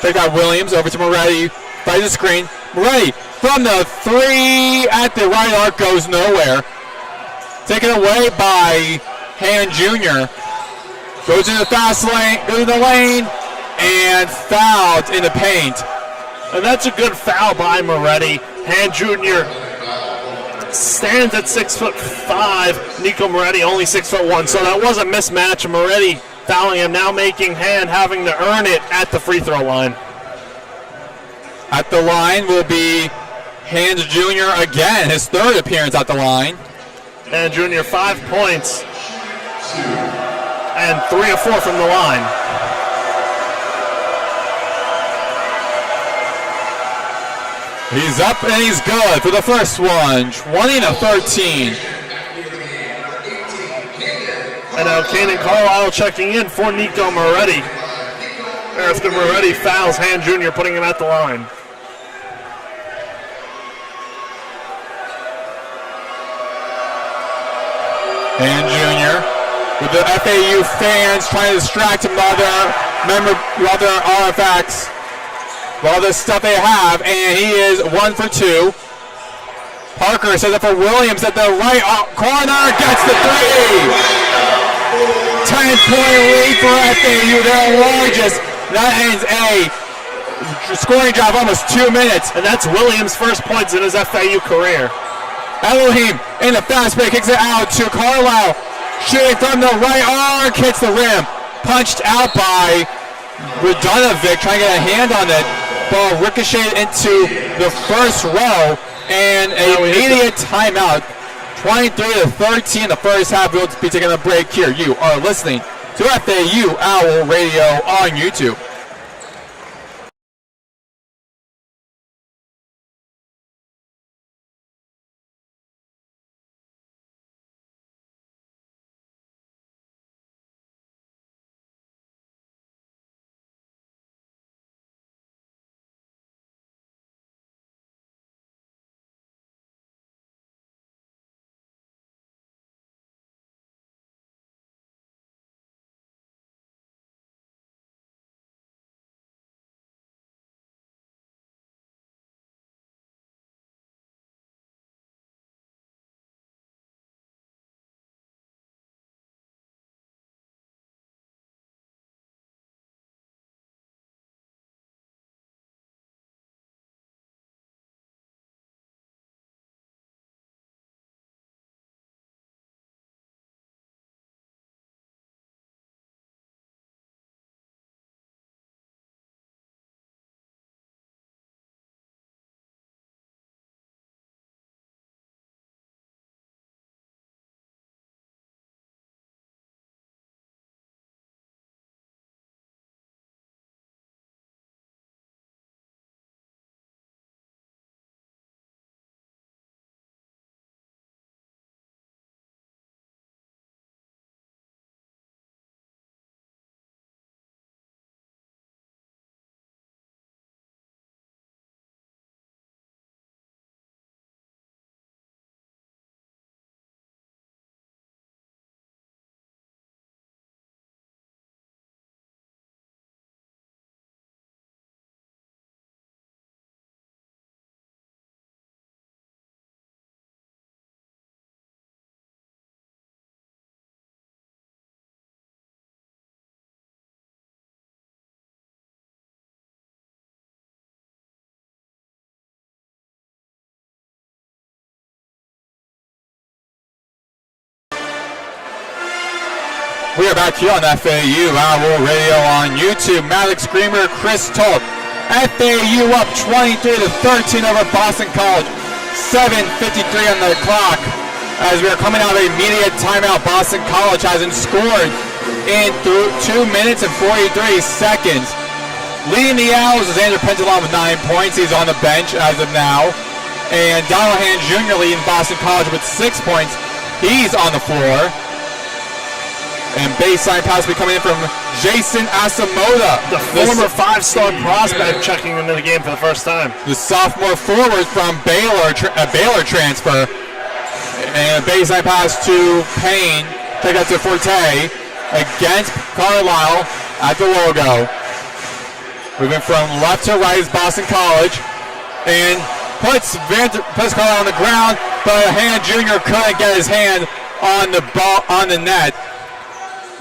Check out Williams, over to Moretti, by the screen. Moretti from the 3 at the right arc, goes nowhere. Taken away by Hand Jr. Goes in the fast lane, goes in the lane, and fouled in the paint. And that's a good foul by Moretti. Hand Jr. stands at 6'5". Nico Moretti only 6'1". So that was a mismatch. Moretti fouling him, now making Hand having to earn it at the free throw line. At the line will be Hand Jr. again, his 3rd appearance at the line. And Jr. 5 points and 3 of 4 from the line. He's up and he's good for the first one, 20-13. And now Kanan Carlisle checking in for Nico Moretti. After Moretti fouls Hand Jr., putting him at the line. Hand Jr. with the FAU fans trying to distract him with other artifacts. all the stuff they have, and he is 1 for 2. Parker sets up for Williams at the right corner, gets the 3. 10-point lead for FAU, their largest. That ends a scoring drive, almost 2 minutes. And that's Williams' first points in his FAU career. Elohim in the fast break kicks it out to Carlisle. Shooting from the right arc, hits the rim. Punched out by Radonovic, trying to get a hand on it. Ball ricocheted into the first row, and an immediate timeout. 23-13 in the first half. We'll be taking a break here. You are listening to FAU Owl Radio on YouTube. We are back here on FAU Owl Radio on YouTube. Maddox, Greenberg, Chris Talt. FAU up 23-13 over Boston College. 7:53 on the clock. As we are coming out of a immediate timeout, Boston College hasn't scored in 2 minutes and 43 seconds. Leading the Owls is Andrew Pentalon with 9 points. He's on the bench as of now. And Donohan Jr. leading Boston College with 6 points. He's on the floor. And baseline pass will be coming in from Jason Asamoah, the former 5-star prospect, checking into the game for the first time. The sophomore forward from Baylor, a Baylor transfer. And a baseline pass to Payne. Take that to Forte against Carlisle at the logo. Moving from left to right is Boston College. And puts Carlisle on the ground, but Han Jr. couldn't get his hand on the ball on the net.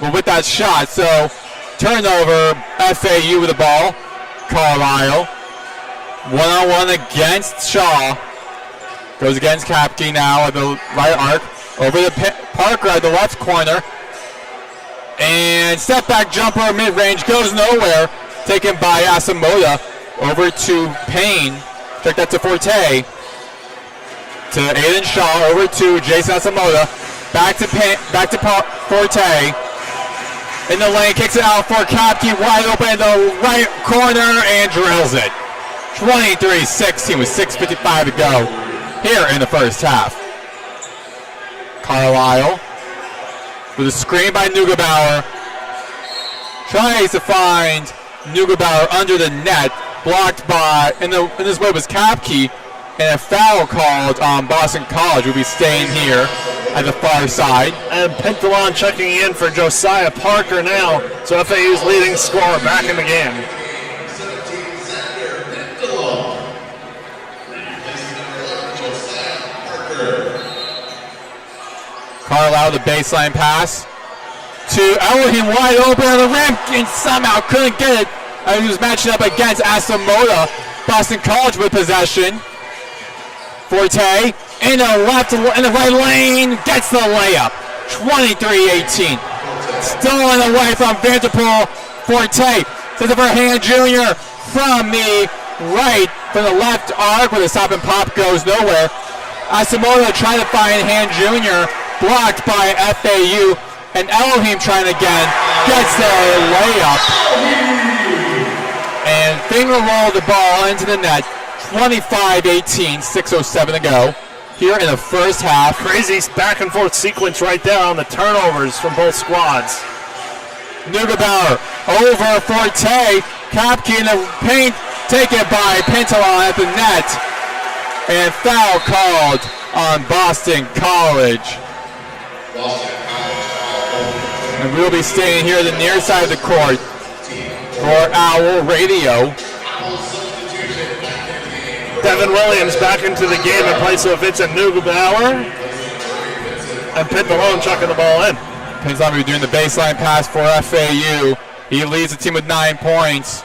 But with that shot, so turnover, FAU with the ball. Carlisle, one-on-one against Shaw. Goes against Kapke now at the right arc. Over to Parker at the left corner. And step back jumper, mid-range, goes nowhere. Taken by Asamoah. Over to Payne. Check that to Forte. To Aiden Shaw, over to Jason Asamoah. Back to Forte. In the lane, kicks it out for Kapke, wide open in the right corner, and drills it. 23-16 with 6:55 to go here in the first half. Carlisle with a screen by Neugebauer. Tries to find Neugebauer under the net, blocked by, in this way was Kapke, and a foul called on Boston College will be staying here at the far side. And Pentalon checking in for Josiah Parker now. So FAU's leading scorer back in the game. Carlisle, the baseline pass to Elohim, wide open on the rim, and somehow couldn't get it. He was matching up against Asamoah. Boston College with possession. Forte in the right lane, gets the layup. 23-18. Stolen away from Vanderpool. Forte sends it for Han Jr. from the right, from the left arc, where the stop and pop goes nowhere. Asamoah trying to find Han Jr. blocked by FAU, and Elohim trying again, gets the layup. And finger roll the ball into the net. 25-18, 6:07 to go here in the first half. Crazy back and forth sequence right there on the turnovers from both squads. Neugebauer over Forte. Kopke in the paint, taken by Pentalon at the net. And foul called on Boston College. And we'll be staying here at the near side of the court for Owl Radio. Devin Williams back into the game in place of Vincent Neugebauer. And Pentalone chucking the ball in. Pentalone will be doing the baseline pass for FAU. He leads the team with 9 points.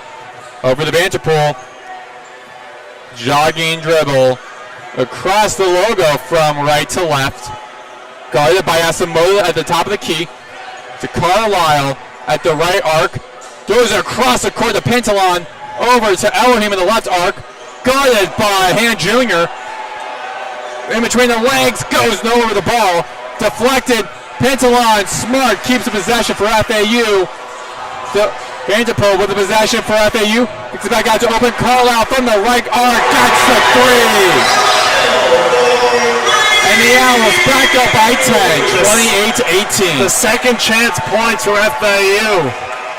Over the Vanderpool. Jogging dribble across the logo from right to left. Guarded by Asamoah at the top of the key. To Carlisle at the right arc. Goes across the court to Pentalon. Over to Elohim in the left arc. Guarded by Han Jr. In between the legs. Goes nowhere with the ball. Deflected. Pentalon smart. Keeps the possession for FAU. Vanderpool with the possession for FAU. Kicks it back out to open. Carlisle from the right arc. Gets the three. And the Owls back up by 10, 28-18. The second chance points for FAU.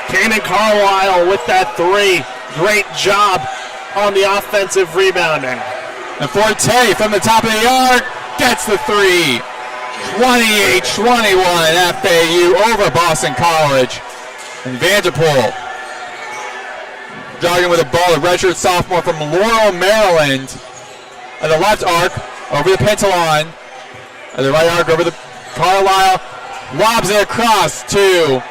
Kanan Carlisle with that three. Great job on the offensive rebounding. And Forte from the top of the arc gets the three. 28-21 FAU over Boston College. And Vanderpool jogging with a ball, a redshirt sophomore from Laurel, Maryland. At the left arc, over the Pentalon. At the right arc, over the Carlisle. Lobs it across to,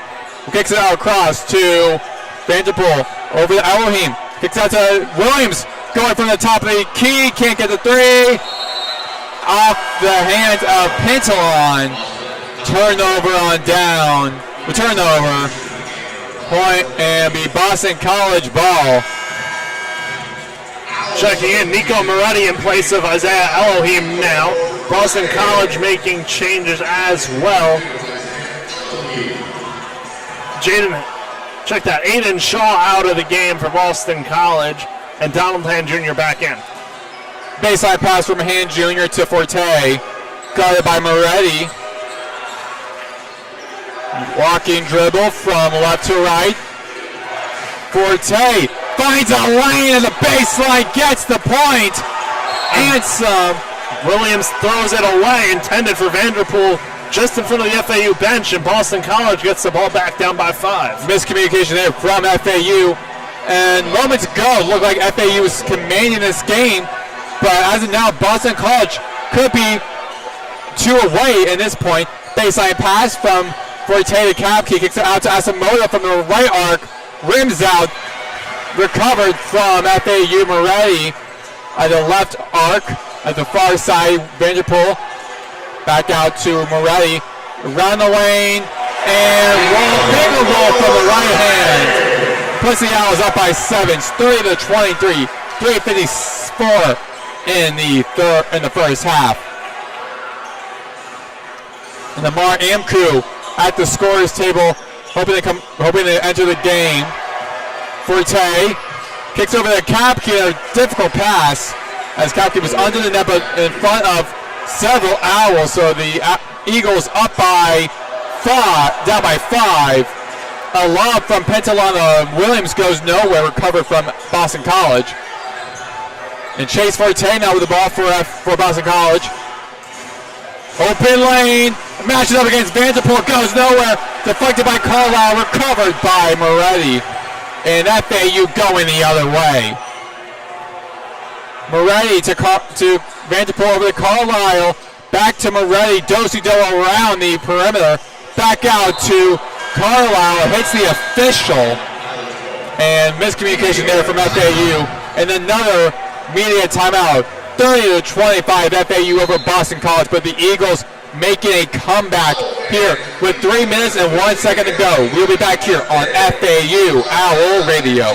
kicks it out across to Vanderpool. Over to Elohim. Kicks out to Williams. Going from the top of the key. Can't get the three. Off the hands of Pentalon. Turnover on down. The turnover. Point and be Boston College ball. Checking in, Nico Moretti in place of Isaiah Elohim now. Boston College making changes as well. Jaden, check that. Aiden Shaw out of the game for Boston College. And Donald Han Jr. back in. Baseline pass from Han Jr. to Forte. Guarded by Moretti. Walking dribble from left to right. Forte finds a lane in the baseline, gets the point, and some. Williams throws it away, intended for Vanderpool, just in front of the FAU bench, and Boston College gets the ball back down by 5. Miscommunication there from FAU, and moments ago, it looked like FAU was commanding this game, but as of now, Boston College could be 2 away at this point. Baseline pass from Forte to Kopke, kicks it out to Asamoah from the right arc, rims out, recovered from FAU Moretti at the left arc, at the far side, Vanderpool, back out to Moretti, around the lane, and finger roll from the right hand. Puts the Owls up by 7, 30-23, 3:54 in the first half. And Lamar Amku at the scorer's table, hoping to enter the game. Forte kicks over to Kopke, a difficult pass, as Kopke was under the net but in front of several Owls, so the Eagles up by 5, down by 5. A lob from Pentalon Williams goes nowhere, recovered from Boston College. And Chase Forte now with the ball for Boston College. Open lane, matches up against Vanderpool, goes nowhere, deflected by Carlisle, recovered by Moretti. And FAU going the other way. Moretti to Vanderpool over to Carlisle. Back to Moretti. Do-si-do around the perimeter. Back out to Carlisle. Hits the official. And miscommunication there from FAU. And another media timeout. 30-25 FAU over Boston College. But the Eagles making a comeback here with 3 minutes and 1 second to go. We'll be back here on FAU Owl Radio.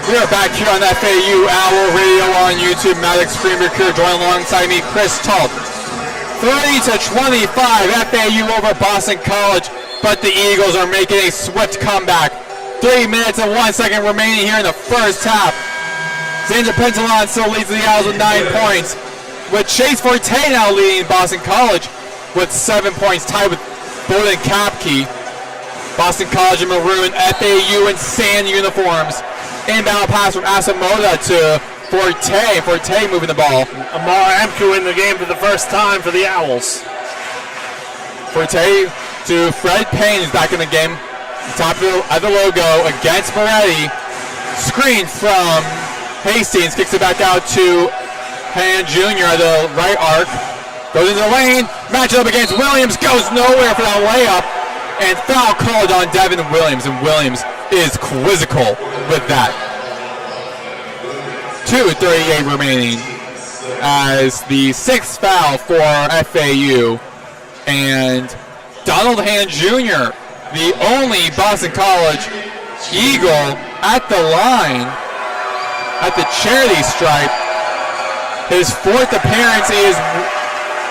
We are back here on FAU Owl Radio on YouTube. Maddox, Greenberg here, joined alongside me, Chris Talt. 30-25, FAU over Boston College, but the Eagles are making a swift comeback. 3 minutes and 1 second remaining here in the first half. Xander Pentalon still leads the Owls with 9 points, with Chase Forte now leading Boston College with 7 points, tied with Bowden Kapke. Boston College in maroon, FAU in sand uniforms. Inbound pass from Asamoah to Forte. Forte moving the ball. Amar Amku in the game for the first time for the Owls. Forte to Fred Payne, who's back in the game. Top of the logo against Moretti. Screen from Hastings. Kicks it back out to Han Jr. at the right arc. Goes into the lane. Matches up against Williams. Goes nowhere for that layup. And foul called on Devin Williams. And Williams is quizzical with that. 2:38 remaining as the sixth foul for FAU. And Donald Hand Jr., the only Boston College Eagle at the line, at the charity stripe. His fourth appearance is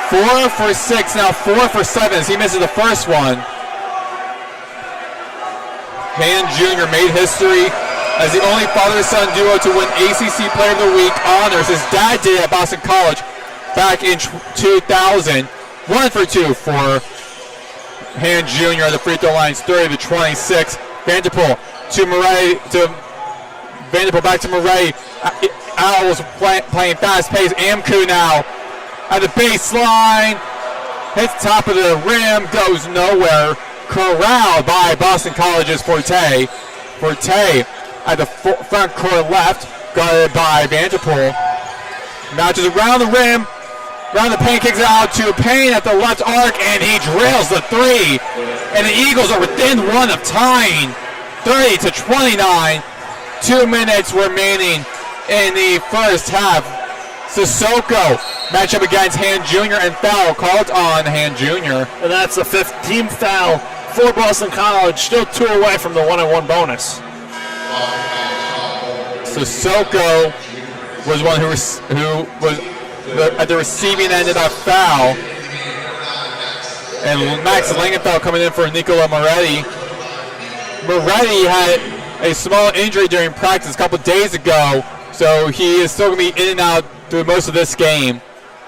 4 for 6, now 4 for 7 as he misses the first one. Hand Jr. made history as the only father-son duo to win ACC Player of the Week honors. His dad did at Boston College back in 2000. 1 for 2 for Hand Jr. The free throw line's 30-26. Vanderpool to Murray, Vanderpool back to Murray. Owls playing fast pace. Amku now at the baseline. Hits top of the rim, goes nowhere. Corralled by Boston College's Forte. Forte at the front court left. guarded by Vanderpool. Matches around the rim, around the paint, kicks it out to Payne at the left arc, and he drills the three. And the Eagles are within one of tying, 30-29. 2 minutes remaining in the first half. Sissoko matchup against Hand Jr. and foul called on Hand Jr. And that's the 5th team foul for Boston College. Still 2 away from the 1-on-1 bonus. Sissoko was one who was at the receiving end of that foul. And Max Langenfeld coming in for Nicola Moretti. Moretti had a small injury during practice a couple days ago, so he is still going to be in and out through most of this game.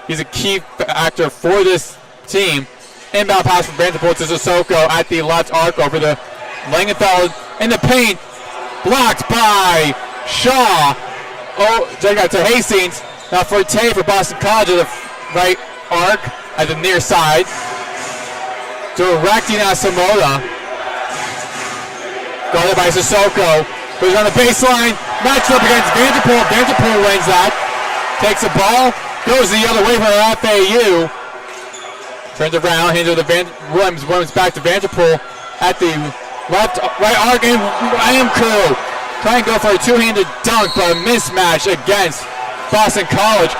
He's a key factor for this team. Inbound pass from Vanderpool to Sissoko at the left arc over the Langenfeld in the paint. Blocked by Shaw. Oh, check out to Hastings. Now Forte for Boston College at the right arc at the near side. Directing Asamoah. Guarded by Sissoko. Goes on the baseline. Matched up against Vanderpool. Vanderpool wins that. Takes the ball. Goes the other way for FAU. Turns around. Hands over to Williams back to Vanderpool at the left, right arc. And Amku trying to go for a two-handed dunk, but a mismatch against Boston College.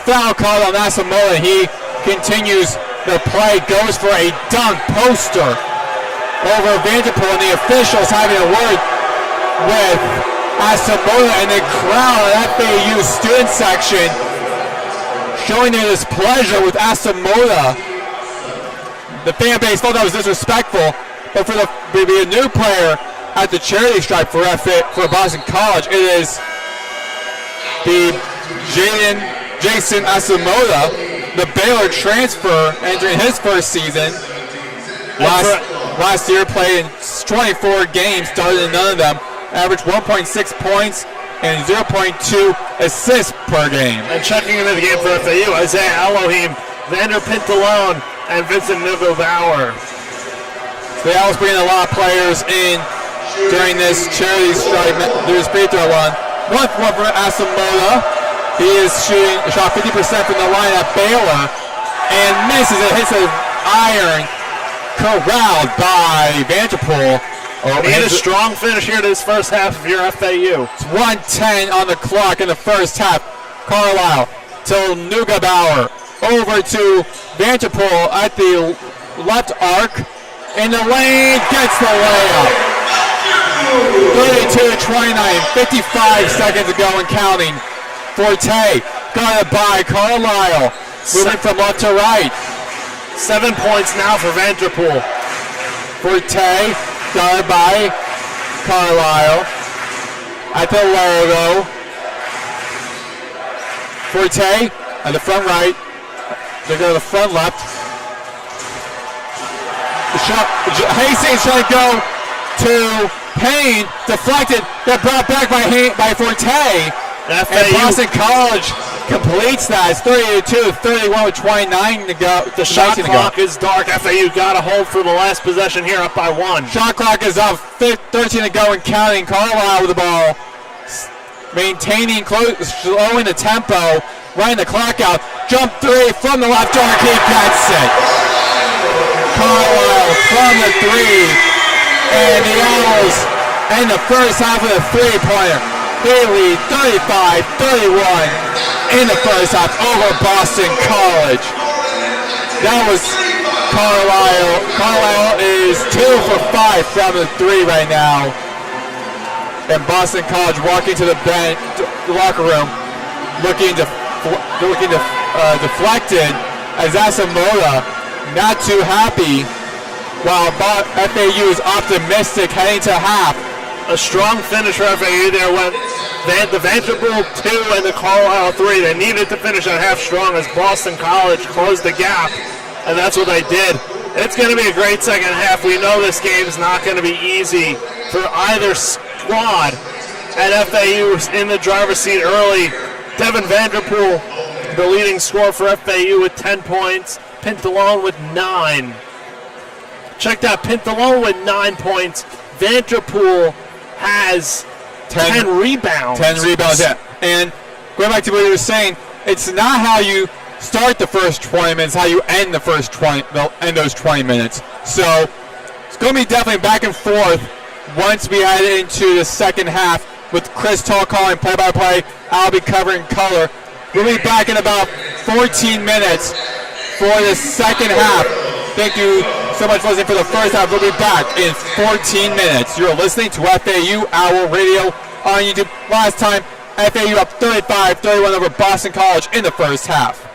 Foul called on Asamoah. He continues the play. Goes for a dunk poster over Vanderpool, and the officials having a word with Asamoah, and the crowd at FAU student section showing their displeasure with Asamoah. The fan base thought that was disrespectful, but for be a new player at the charity stripe for Boston College, it is the Jason Asamoah, the Baylor transfer, entering his first season. Last year played in 24 games, started in none of them, averaged 1.6 points and 0.2 assists per game. And checking into the game for FAU, Isaiah Elohim, Vander Pintalone, and Vincent Nivell-Bauer. The Owls bringing a lot of players in during this charity stripe. There's free throw one. One for Asamoah. He is shot 50% from the line at Baylor and misses it. Hits an iron. Corralled by Vanderpool. He had a strong finish here to this first half of your FAU. It's 1:10 on the clock in the first half. Carlisle to Neugebauer. Over to Vanderpool at the left arc. In the lane, gets the layup. 32-29, 55 seconds to go and counting. Forte guarded by Carlisle. Moving from left to right. 7 points now for Vanderpool. Forte guarded by Carlisle at the logo. Forte at the front right. They go to the front left. The shot. Hastings trying to go to Payne. Deflected. Got brought back by Forte. And Boston College completes that. It's 32, 31 with 29 to go. The shot clock is dark. FAU got a hold for the last possession here, up by 1. Shot clock is up, 13 to go and counting. Carlisle with the ball, maintaining, slowing the tempo, running the clock out. Jump three from the left arc, he gets it. Carlisle from the three, and the Owls end the first half of the three-pointer. They lead 35-31 in the first half over Boston College. That was Carlisle. Carlisle is 2 for 5 from the three right now. And Boston College walking to the bench, the locker room, looking deflected as Asamoah not too happy, while FAU is optimistic heading to half. A strong finish for FAU there when the Vanderbilt 2 and the Carlisle 3. They needed to finish at half strong as Boston College closed the gap, and that's what they did. It's going to be a great second half. We know this game is not going to be easy for either squad. And FAU was in the driver's seat early. Devin Vanderpool, the leading scorer for FAU with 10 points. Pintalone with 9. Check that, Pintalone with 9 points. Vanderpool has 10 rebounds. 10 rebounds, yeah. And going back to what you were saying, it's not how you start the first 20 minutes, how you end the first 20, end those 20 minutes. So it's going to be definitely back and forth once we head into the second half with Chris Talt calling play-by-play. I'll be covering color. We'll be back in about 14 minutes for the second half. Thank you so much for listening for the first half. We'll be back in 14 minutes. You're listening to FAU Owl Radio on YouTube. Last time, FAU up 35-31 over Boston College in the first half.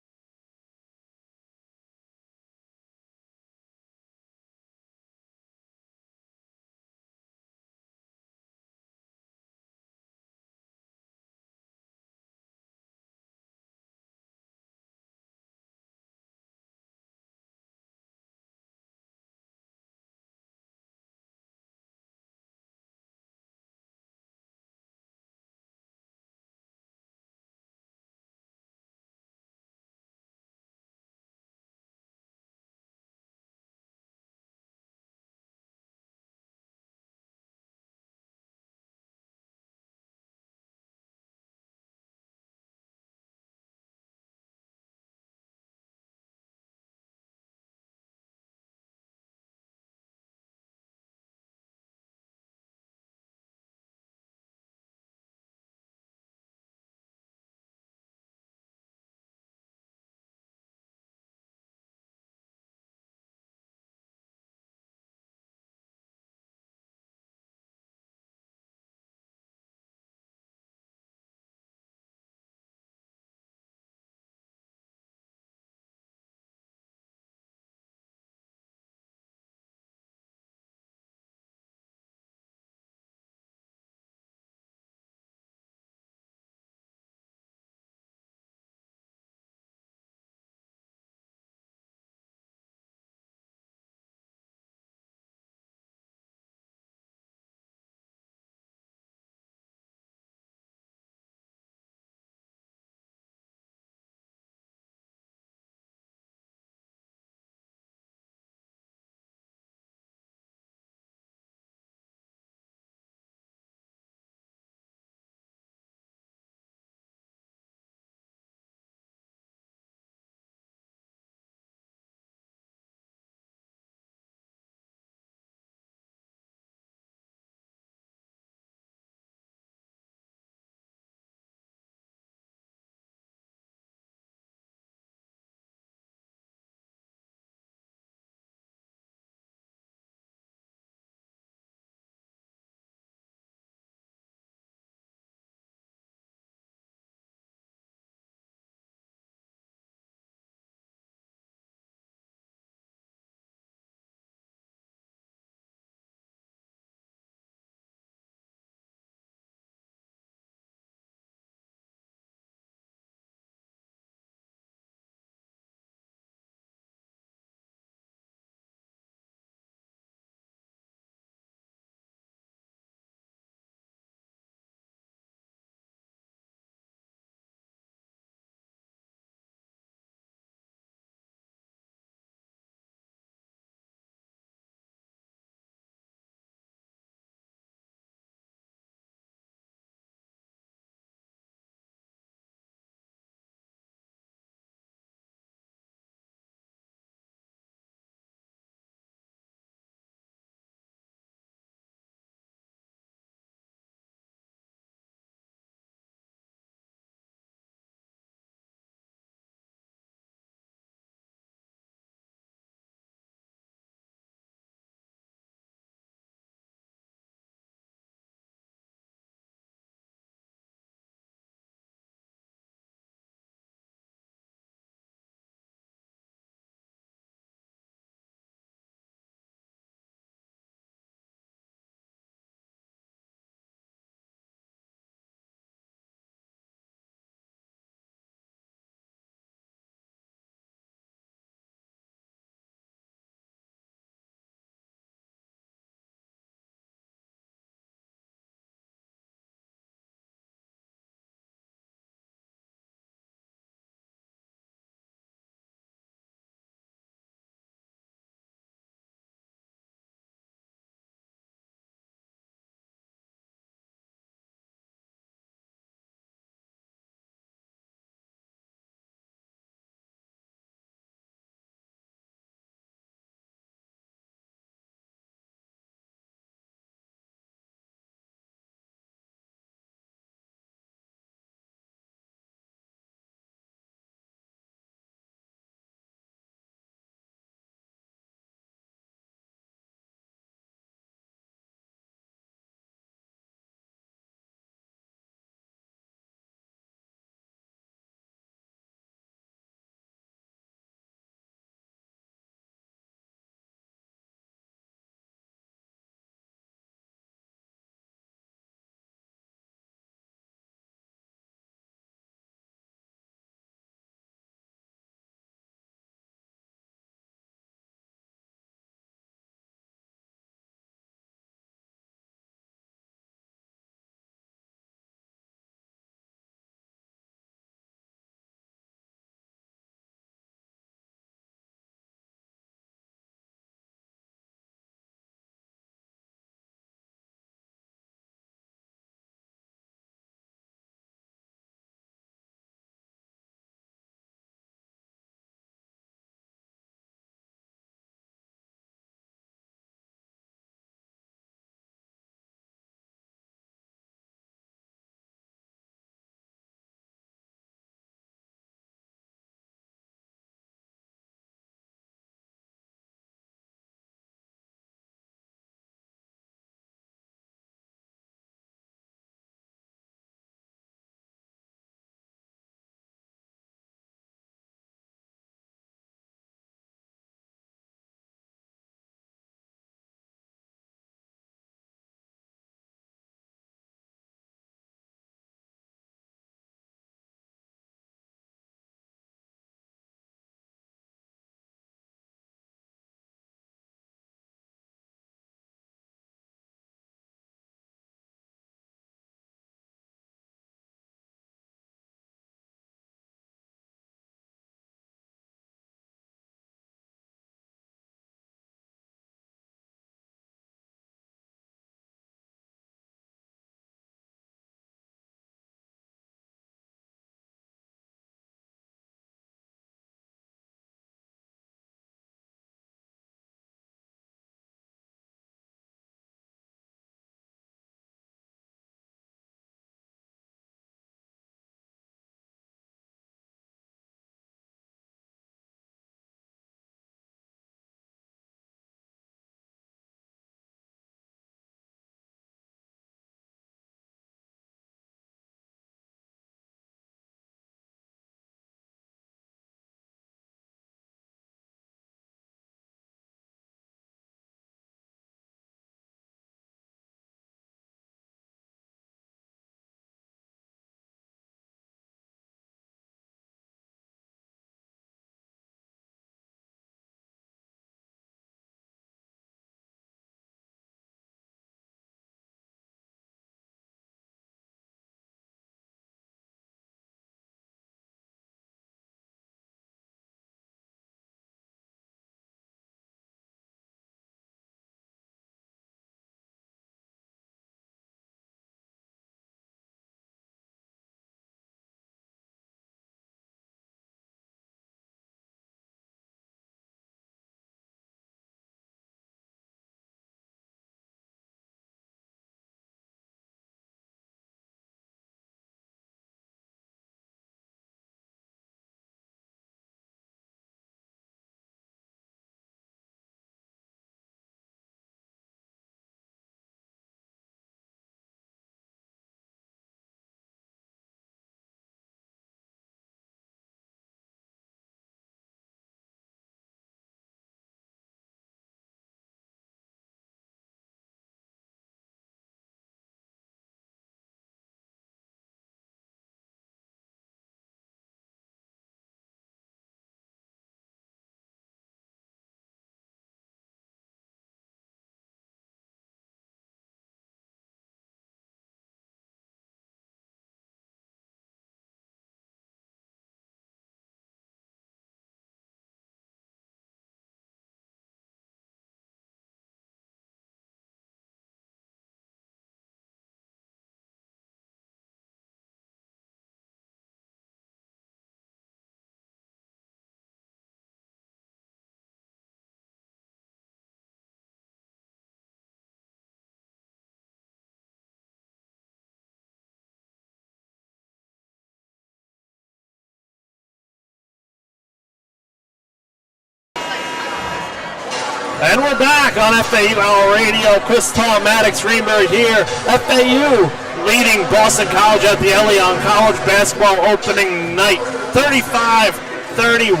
And we're back on FAU Hour Radio. Chris Talt, Maddox, Greenberg here. FAU leading Boston College at the Elion College basketball opening night, 35-31.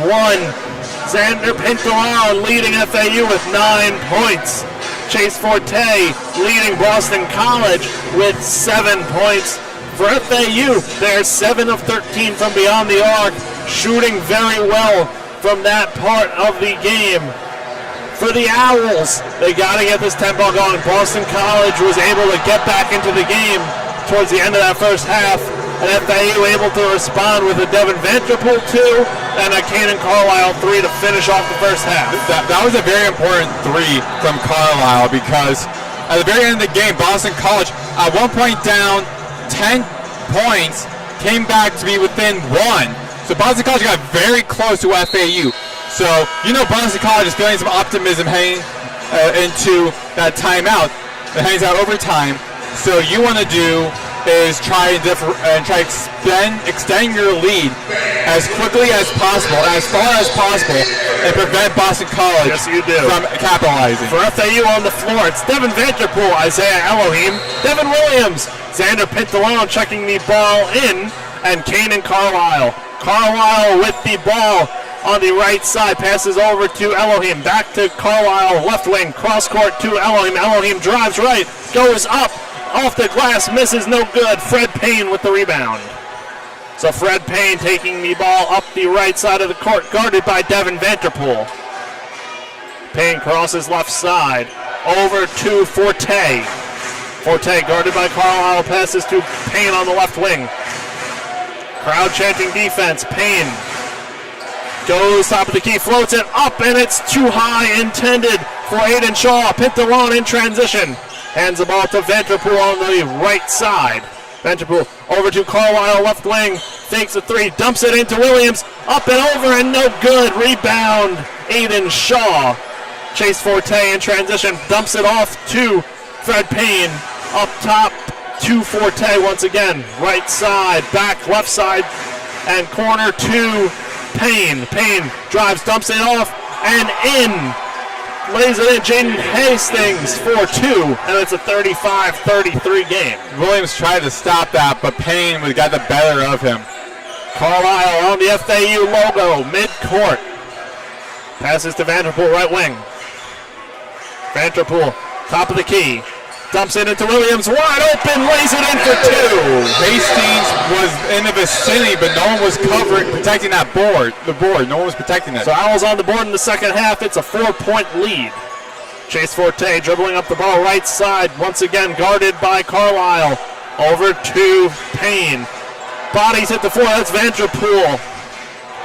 Xander Pintaron leading FAU with 9 points. Chase Forte leading Boston College with 7 points. For FAU, they're 7 of 13 from beyond the arc, shooting very well from that part of the game. For the Owls, they got to get this tempo going. Boston College was able to get back into the game towards the end of that first half, and FAU able to respond with a Devin Vanderpool 2 and a Kanan Carlisle 3 to finish off the first half. That was a very important 3 from Carlisle, because at the very end of the game, Boston College at one point down 10 points, came back to be within 1. So Boston College got very close to FAU. So, Boston College is feeling some optimism heading into that timeout. That hangs out overtime. So you want to do is try to extend your lead as quickly as possible, as far as possible, and prevent Boston College from capitalizing. For FAU on the floor, it's Devin Vanderpool, Isaiah Elohim, Devin Williams, Xander Pintaron checking the ball in, and Kanan Carlisle. Carlisle with the ball on the right side, passes over to Elohim, back to Carlisle, left wing, cross court to Elohim. Elohim drives right, goes up, off the glass, misses, no good. Fred Payne with the rebound. So Fred Payne taking the ball up the right side of the court, guarded by Devin Vanderpool. Payne crosses left side, over to Forte. Forte guarded by Carlisle, passes to Payne on the left wing. Crowd chanting defense. Payne goes top of the key, floats it up, and it's too high, intended for Aiden Shaw. Pintaron in transition. Hands the ball to Vanderpool on the right side. Vanderpool over to Carlisle, left wing, fakes a 3, dumps it into Williams, up and over, and no good. Rebound, Aiden Shaw. Chase Forte in transition, dumps it off to Fred Payne. Up top to Forte once again. Right side, back, left side, and corner to Payne. Payne drives, dumps it off, and in. Lays it in, Jaden Hastings for 2, and it's a 35-33 game. Williams tried to stop that, but Payne got the better of him. Carlisle on the FAU logo, mid-court. Passes to Vanderpool, right wing. Vanderpool, top of the key. Dumps it into Williams, wide open, lays it in for 2. Hastings was in the vicinity, but no one was covering, protecting that board. The board, no one was protecting it. So Owls on the board in the second half. It's a 4-point lead. Chase Forte dribbling up the ball right side, once again guarded by Carlisle. Over to Payne. Bodies hit the floor, that's Vanderpool.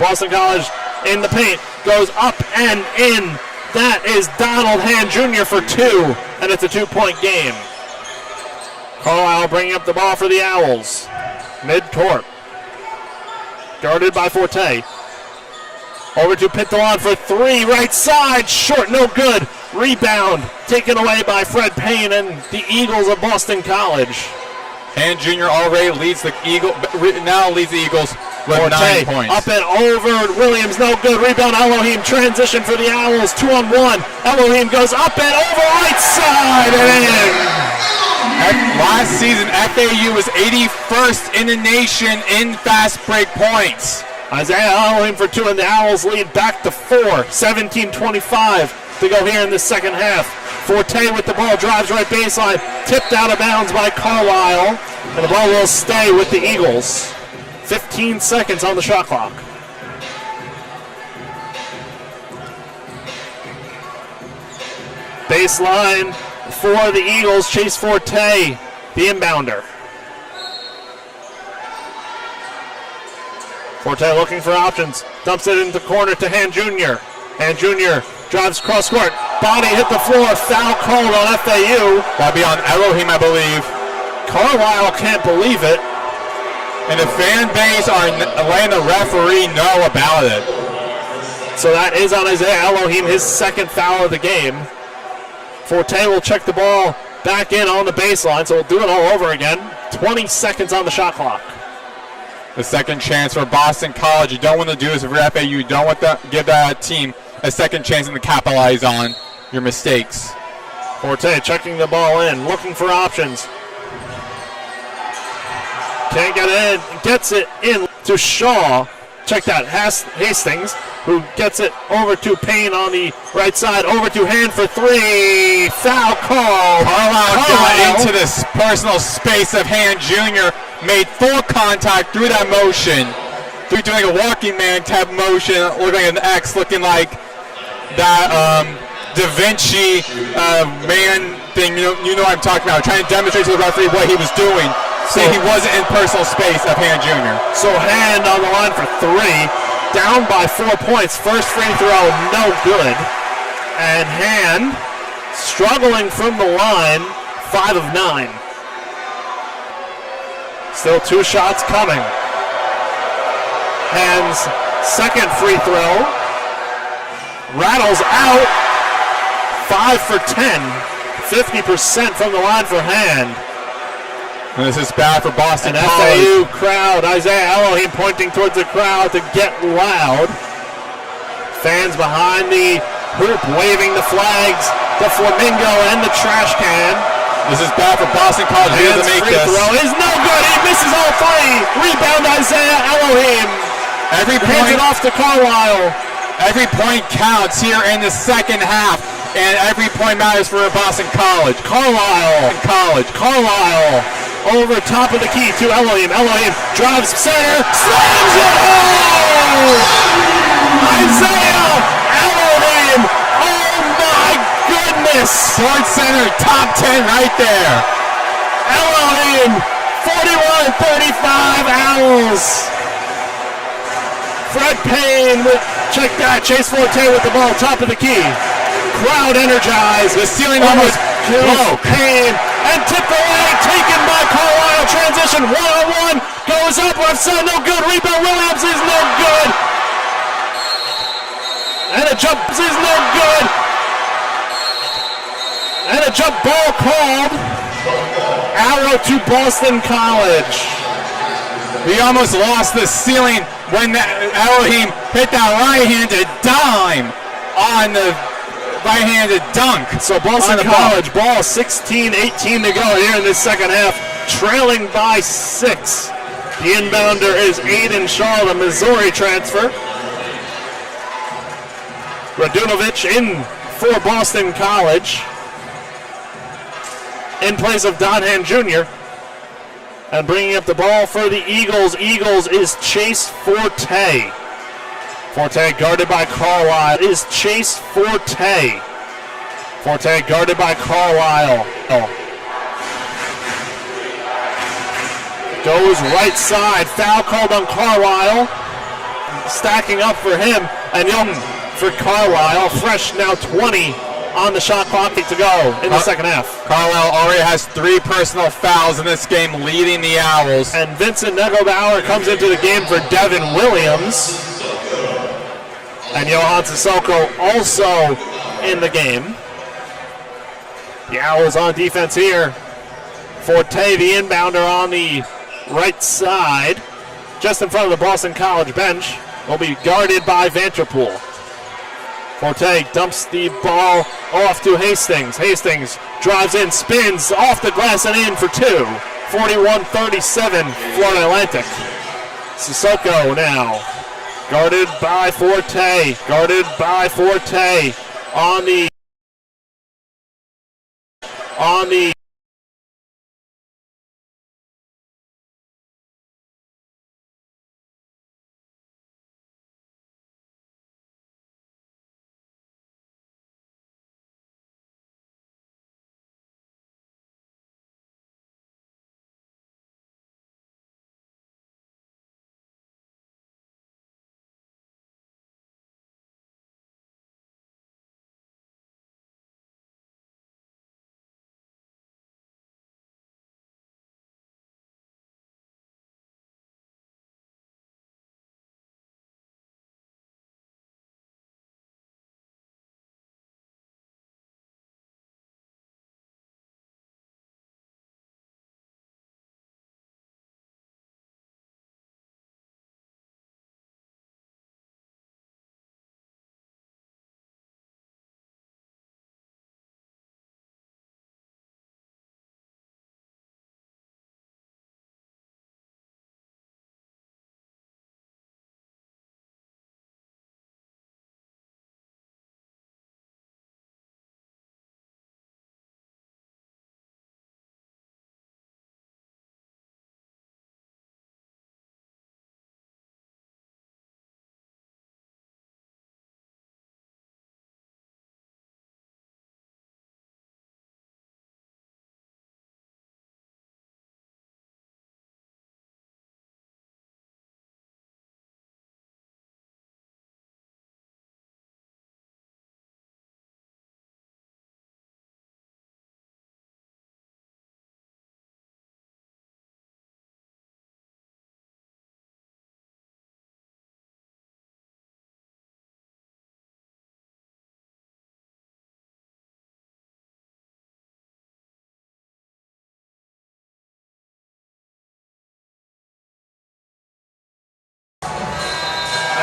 Boston College in the paint, goes up and in. That is Donald Hand Jr. for 2, and it's a 2-point game. Carlisle bringing up the ball for the Owls. Mid-court. Guarded by Forte. Over to Pintaron for 3, right side, short, no good. Rebound taken away by Fred Payne and the Eagles of Boston College. Hand Jr. already leads the Eagles with 9 Forte, points. up and over, Williams, no good. Rebound, Elohim, transition for the Owls, 2-on-1. Elohim goes up and over, right side, and in. Last season, FAU was 81st in the nation in fast break points. Isaiah Elohim for 2, and the Owls lead back to 4, 17-25 to go here in the second half. Forte with the ball, drives right baseline, tipped out of bounds by Carlisle, and the ball will stay with the Eagles. 15 seconds on the shot clock. Baseline for the Eagles, Chase Forte, the inbounder. Forte looking for options, dumps it into corner to Hand Jr. Hand Jr. drives cross court, body hit the floor, foul called on FAU. That'd be on Elohim, I believe. Carlisle can't believe it. And the fan base are letting the referee know about it. So that is on Isaiah Elohim, his second foul of the game. Forte will check the ball back in on the baseline, so we'll do it all over again. 20 seconds on the shot clock. The second chance for Boston College. You don't want to do this if you're FAU. You don't want to give that team a second chance to capitalize on. your mistakes. Forte checking the ball in, looking for options. Can't get in, gets it in to Shaw. Check that, Hastings, who gets it over to Payne on the right side, over to Hand for three. Foul call. Carlisle got into this personal space of Hand Jr., made full contact through that motion, through doing a walking man type motion, looking like an X, looking like that Da Vinci man thing. You know what I'm talking about, trying to demonstrate to the referee what he was doing. So he wasn't in personal space of Hand Jr. So Hand on the line for three, down by 4 points. First free throw, no good. And Hand struggling from the line, 5 of 9. Still 2 shots coming. Hand's second free throw rattles out, 5 for 10, 50% from the line for Hand. And this is bad for Boston An College. FAU crowd, Isaiah Elohim pointing towards the crowd to get loud. Fans behind the hoop waving the flags, the flamingo and the trash can. This is bad for Boston College. He doesn't make free this. Throw is no good. He misses all 3. Rebound Isaiah Elohim. Every Hands point, it off to Carlisle. every point counts here in the second half, and every point matters for Boston College. Carlisle Over top of the key to Elohim. Elohim drives center, slams it home! Isaiah Elohim! Oh my goodness! Sports Center top 10 right there. Elohim, 41-35 Owls. Fred Payne with, check that, Chase Forte with the ball, top of the key. Crowd energized. The ceiling almost broke. Payne and tipped away, taken by Carlisle. Transition, 1-on-1, goes up, left side, no good. Rebound, Williams is no good. And a jump is no good. And a jump ball called. Arrow to Boston College. We almost lost the ceiling when Elohim hit that right-handed dime on the right-handed dunk. So Boston College ball, 16-18 to go here in this second half, trailing by 6. The inbounder is Aiden Shaw, the Missouri transfer. Radunovic in for Boston College in place of Donhan Jr. And bringing up the ball for the Eagles. Eagles is Chase Forte. Forte guarded by Carlisle. Is Chase Forte. Forte guarded by Carlisle. Goes right side. Foul called on Carlisle. Stacking up for him. And Young for Carlisle. Fresh now 20 on the shot clock to go in the second half. Carlisle already has 3 personal fouls in this game, leading the Owls. And Vincent Negelbauer comes into the game for Devin Williams. And Johan Sissoko also in the game. The Owls on defense here. Forte, the inbounder on the right side, just in front of the Boston College bench, will be guarded by Vanterpool. Forte dumps the ball off to Hastings. Hastings drives in, spins off the glass and in for 2. 41-37, Florida Atlantic. Sissoko now guarded by Forte. Guarded by Forte on the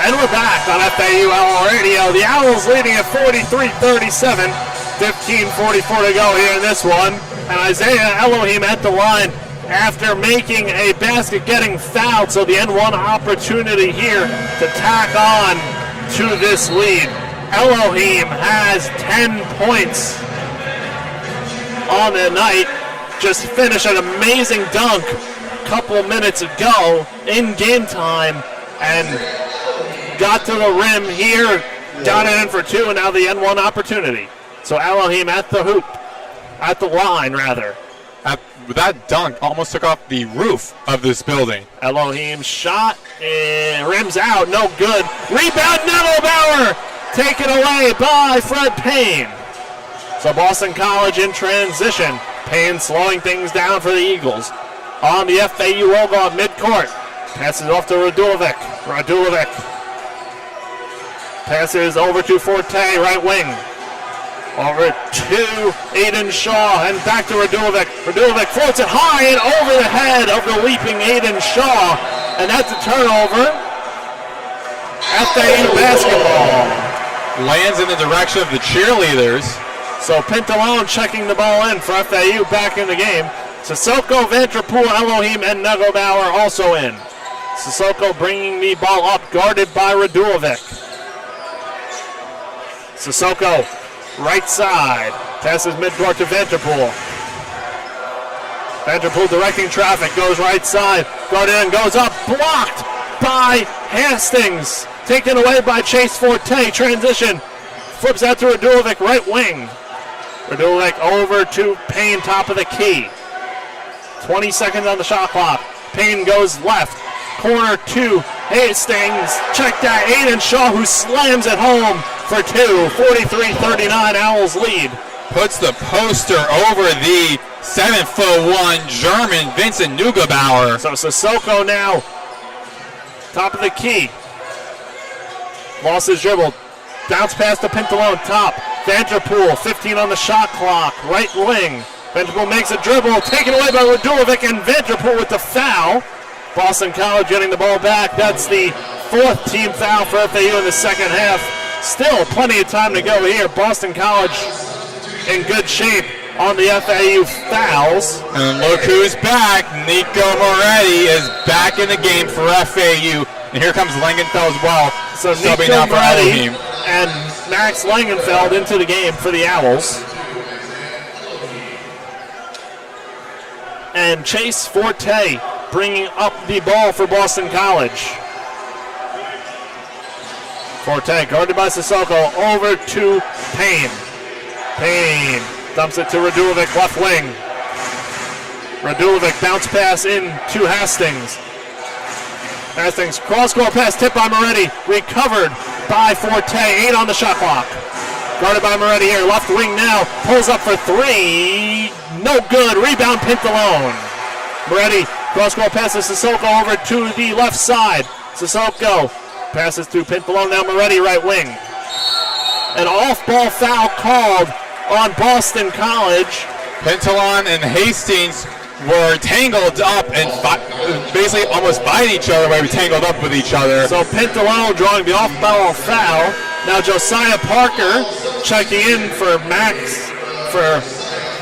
And we're back on FAU Owl Radio. The Owls leading at 43-37. 15:44 to go here in this one. And Isaiah Elohim at the line after making a basket, getting fouled. So the N1 opportunity here to tack on to this lead. Elohim has 10 points on the night. Just finished an amazing dunk a couple minutes ago in game time and got to the rim here, got it in for two, and now the N1 opportunity. So Elohim at the hoop, at the line rather. That dunk almost took off the roof of this building. Elohim shot, and rims out, no good. Rebound, Nettlebaur, taken away by Fred Payne. So Boston College in transition. Payne slowing things down for the Eagles. On the FAU logo at midcourt. Passes off to Radulovic. Radulovic passes over to Forte, right wing. Over to Aiden Shaw and back to Radulovic. Radulovic floats it high and over the head of the leaping Aiden Shaw. And that's a turnover. FAU basketball. Lands in the direction of the cheerleaders. So Pintalone checking the ball in for FAU back in the game. Sissoko, Vanterpool, Elohim, and Nettlebaur also in. Sissoko bringing the ball up, guarded by Radulovic. Sissoko, right side, passes midcourt to Vanterpool. Vanterpool directing traffic, goes right side, guarded in, goes up, blocked by Hastings. Taken away by Chase Forte, transition. Flips out to Radulovic, right wing. Radulovic over to Payne, top of the key. 20 seconds on the shot clock. Payne goes left. Corner to Hastings. Checked out Aiden Shaw, who slams it home for two. 43-39, Owls lead. Puts the poster over the 7'1" German Vincent Neugebauer. So Sissoko now, top of the key. Lost his dribble. Bounce pass to Pintalone, top. Vanterpool, 15 on the shot clock, right wing. Vanterpool makes a dribble, taken away by Radulovic, and Vanterpool with the foul. Boston College getting the ball back. That's the fourth team foul for FAU in the second half. Still plenty of time to go here. Boston College in good shape on the FAU fouls. And look who's back. Nico Moretti is back in the game for FAU. And here comes Langenfeld as well. So subbing Nico out for Moretti Elohim. and Max Langenfeld into the game for the Owls. And Chase Forte bringing up the ball for Boston College. Forte guarded by Sissoko, over to Payne. Payne dumps it to Radulovic, left wing. Radulovic bounce pass in to Hastings. Hastings cross-court pass, tipped by Moretti, recovered by Forte, 8 on the shot clock. Guarded by Moretti here, left wing now, pulls up for three, no good, rebound Pintalone. Moretti, cross-court pass to Sissoko over to the left side. Sissoko passes to Pintalone, now Moretti, right wing. An off-ball foul called on Boston College. Pintalone and Hastings were tangled up and basically almost fighting each other by tangled up with each other. So Pintalone drawing the off-ball foul. Now Josiah Parker checking in for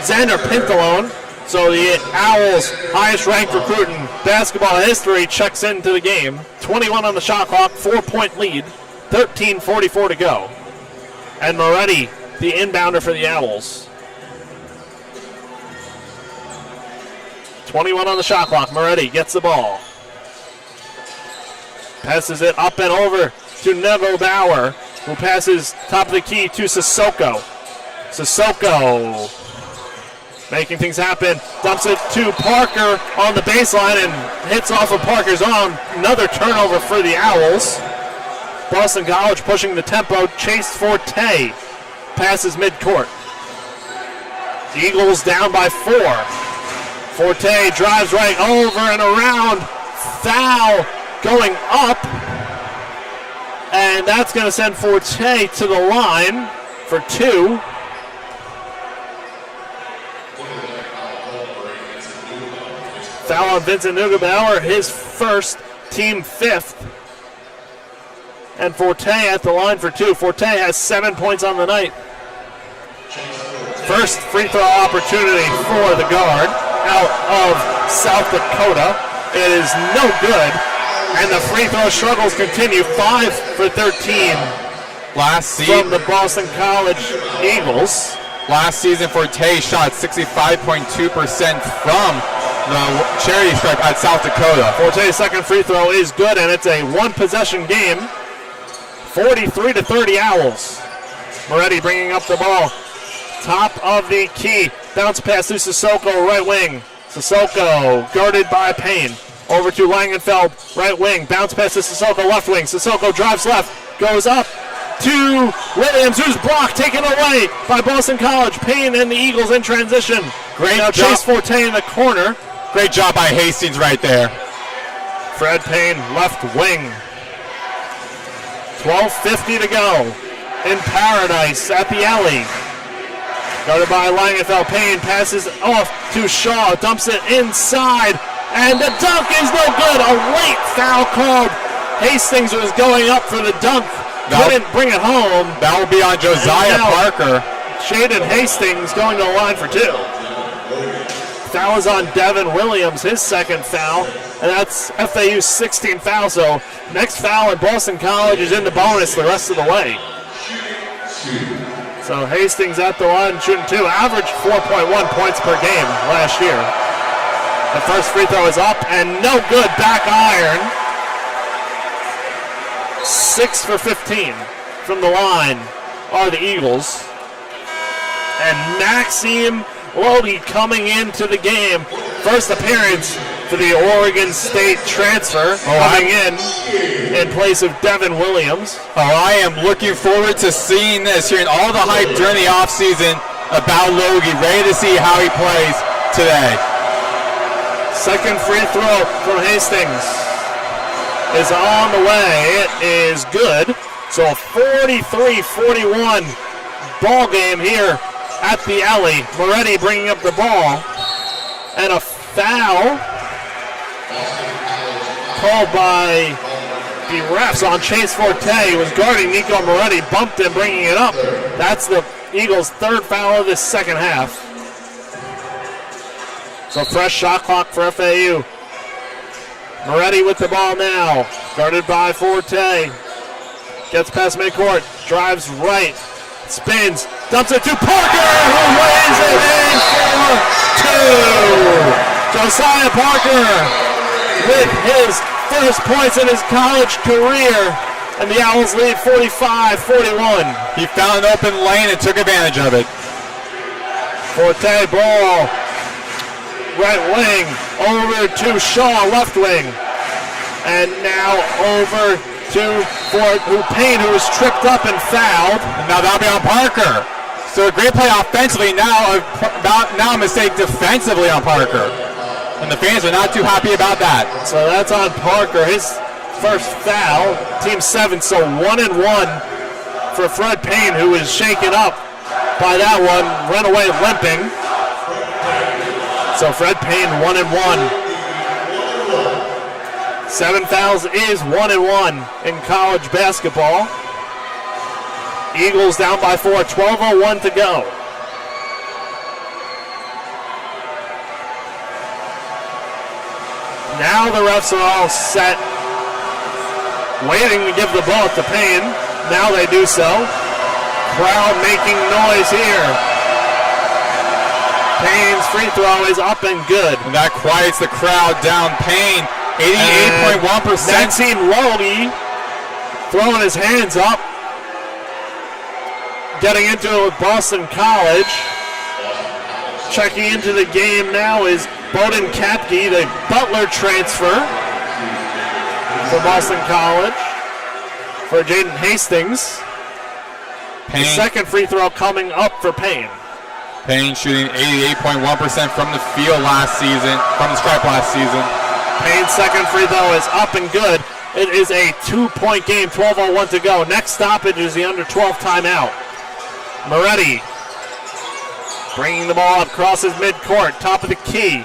Xander Pintalone. So the Owls' highest-ranked recruit in basketball history checks into the game. 21 on the shot clock, 4-point lead, 13:44 to go. And Moretti, the inbounder for the Owls. 21 on the shot clock. Moretti gets the ball. Passes it up and over to Nettlebaur, who passes top of the key to Sissoko. Sissoko making things happen. Dumps it to Parker on the baseline and hits off of Parker's arm. Another turnover for the Owls. Boston College pushing the tempo. Chase Forte passes midcourt. Eagles down by 4. Forte drives right over and around. Foul going up. And that's going to send Forte to the line for 2. Foul on Vincent Neugebauer, his first, team 5th. And Forte at the line for 2. Forte has 7 points on the night. First free throw opportunity for the guard out of South Dakota. It is no good. And the free throw struggles continue. 5 for 13 last season from the Boston College Eagles. Last season, Forte shot 65.2% from the charity stripe at South Dakota. Forte's second free throw is good, and it's a one-possession game. 43-30 Owls. Moretti bringing up the ball. Top of the key. Bounce pass to Sissoko, right wing. Sissoko guarded by Payne. Over to Langenfeld, right wing. Bounce pass to Sissoko, left wing. Sissoko drives left, goes up to Williams, who's blocked, taken away by Boston College. Payne and the Eagles in transition. Great now job. Chase Forte in the corner. Great job by Hastings right there. Fred Payne, left wing. 12:50 to go in Paradise at the alley. Guarded by Langenfeld. Payne passes off to Shaw, dumps it inside, and the dunk is no good. A late foul called. Hastings was going up for the dunk. Couldn't bring it home. That will be on Josiah Parker. Shaden Hastings going to the line for 2. Foul is on Devin Williams, his second foul, and that's FAU's 16th foul. So next foul in Boston College is in the bonus the rest of the way. So Hastings at the line shooting 2. Averaged 4.1 points per game last year. The first free throw is up and no good. Back iron. 6 for 15 from the line are the Eagles. And Maxime Lodi coming into the game. First appearance for the Oregon State transfer coming in place of Devin Williams. Oh, I am looking forward to seeing this, hearing all the hype during the offseason about Logie. Ready to see how he plays today. Second free throw from Hastings is on the way. It is good. So a 43-41 ball game here at the alley. Moretti bringing up the ball. And a foul called by the refs on Chase Forte. He was guarding Nico Moretti, bumped him, bringing it up. That's the Eagles' third foul of this second half. So fresh shot clock for FAU. Moretti with the ball now, guarded by Forte. Gets past midcourt, drives right, spins, dumps it to Parker, who lays it in for 2. Josiah Parker with his first points in his college career, and the Owls lead 45-41. He found an open lane and took advantage of it. Forte ball, right wing, over to Shaw, left wing. And now over to Payne, who was tripped up and fouled. And now that'll be on Parker. So a great play offensively, now a mistake defensively on Parker. And the fans are not too happy about that. So that's on Parker, his first foul, team 7, so 1-1 for Fred Payne, who was shaken up by that one, ran away limping. So Fred Payne 1-1. 7 fouls is 1-1 in college basketball. Eagles down by 4, 12:01 to go. Now the refs are all set, waiting to give the ball to Payne. Now they do so. Crowd making noise here. Payne's free throw is up and good. And that quiets the crowd down. Payne, 88.1%. Maxime Lodi throwing his hands up. Getting into it with Boston College. Checking into the game now is Bowden Kapke, the Butler transfer for Boston College. For Jaden Hastings. The second free throw coming up for Payne. Payne shooting 88.1% from the field last season, from the stripe last season. Payne's second free throw is up and good. It is a 2-point game, 12:01 to go. Next stoppage is the under 12 timeout. Moretti bringing the ball up, crosses midcourt, top of the key.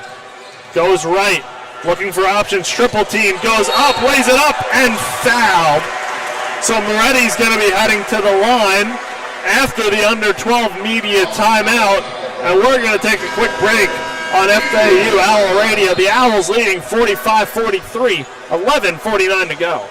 Goes right, looking for options, triple team, goes up, lays it up, and fouled So Moretti's going to be heading to the line after the under 12 media timeout. And we're going to take a quick break on FAU Owl Radio. The Owls leading 45-43, 11:49 to go.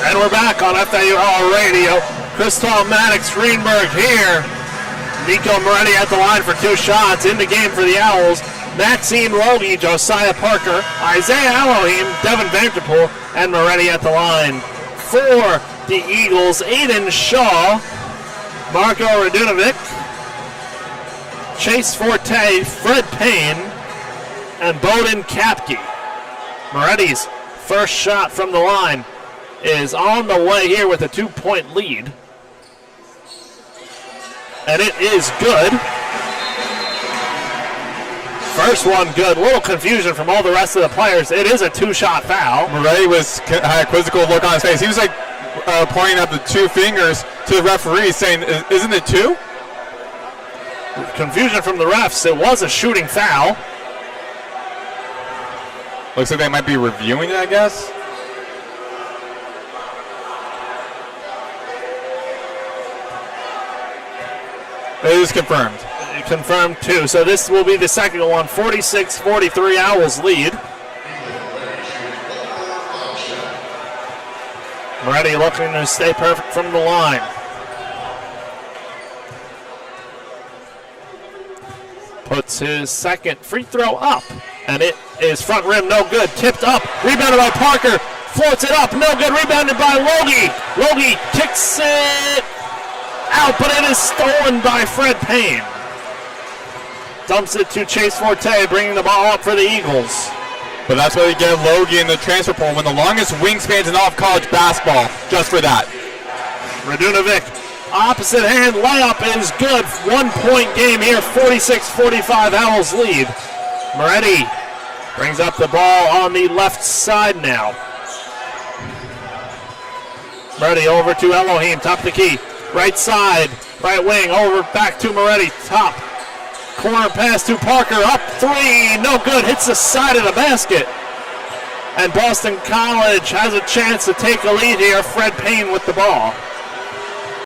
And we're back on FAU Radio. Crystal, Maddox, Greenberg here. Nico Moretti at the line for 2 shots. In the game for the Owls, Maxime Logie, Josiah Parker, Isaiah Elohim, Devin Vanderpool, and Moretti at the line. For the Eagles, Aiden Shaw, Marco Radunovic, Chase Forte, Fred Payne, and Bowden Kapke. Moretti's first shot from the line is on the way here with a 2-point lead. And it is good. First one good. A little confusion from all the rest of the players. It is a 2-shot foul. Moretti had a quizzical look on his face. He was like pointing up the 2 fingers to the referee saying, isn't it 2? Confusion from the refs. It was a shooting foul. Looks like they might be reviewing it, I guess. It is confirmed. Confirmed too. So this will be the second one. 46-43 Owls lead. Moretti looking to stay perfect from the line. Puts his second free throw up. And it is front rim, no good. Tipped up. Rebounded by Parker. Floats it up. No good. Rebounded by Logie. Logie kicks it out, but it is stolen by Fred Payne. Dumps it to Chase Forte, bringing the ball up for the Eagles. But that's why they get Logie in the transfer portal, one of the longest wingspans in all of college basketball, just for that. Radunovic, opposite hand layup is good. 1 point game here, 46-45 Owls lead. Moretti brings up the ball on the left side now. Moretti over to Elohim, top of the key. Right side, right wing, over back to Moretti, top. Corner pass to Parker, up three, no good, hits the side of the basket. And Boston College has a chance to take a lead here. Fred Payne with the ball.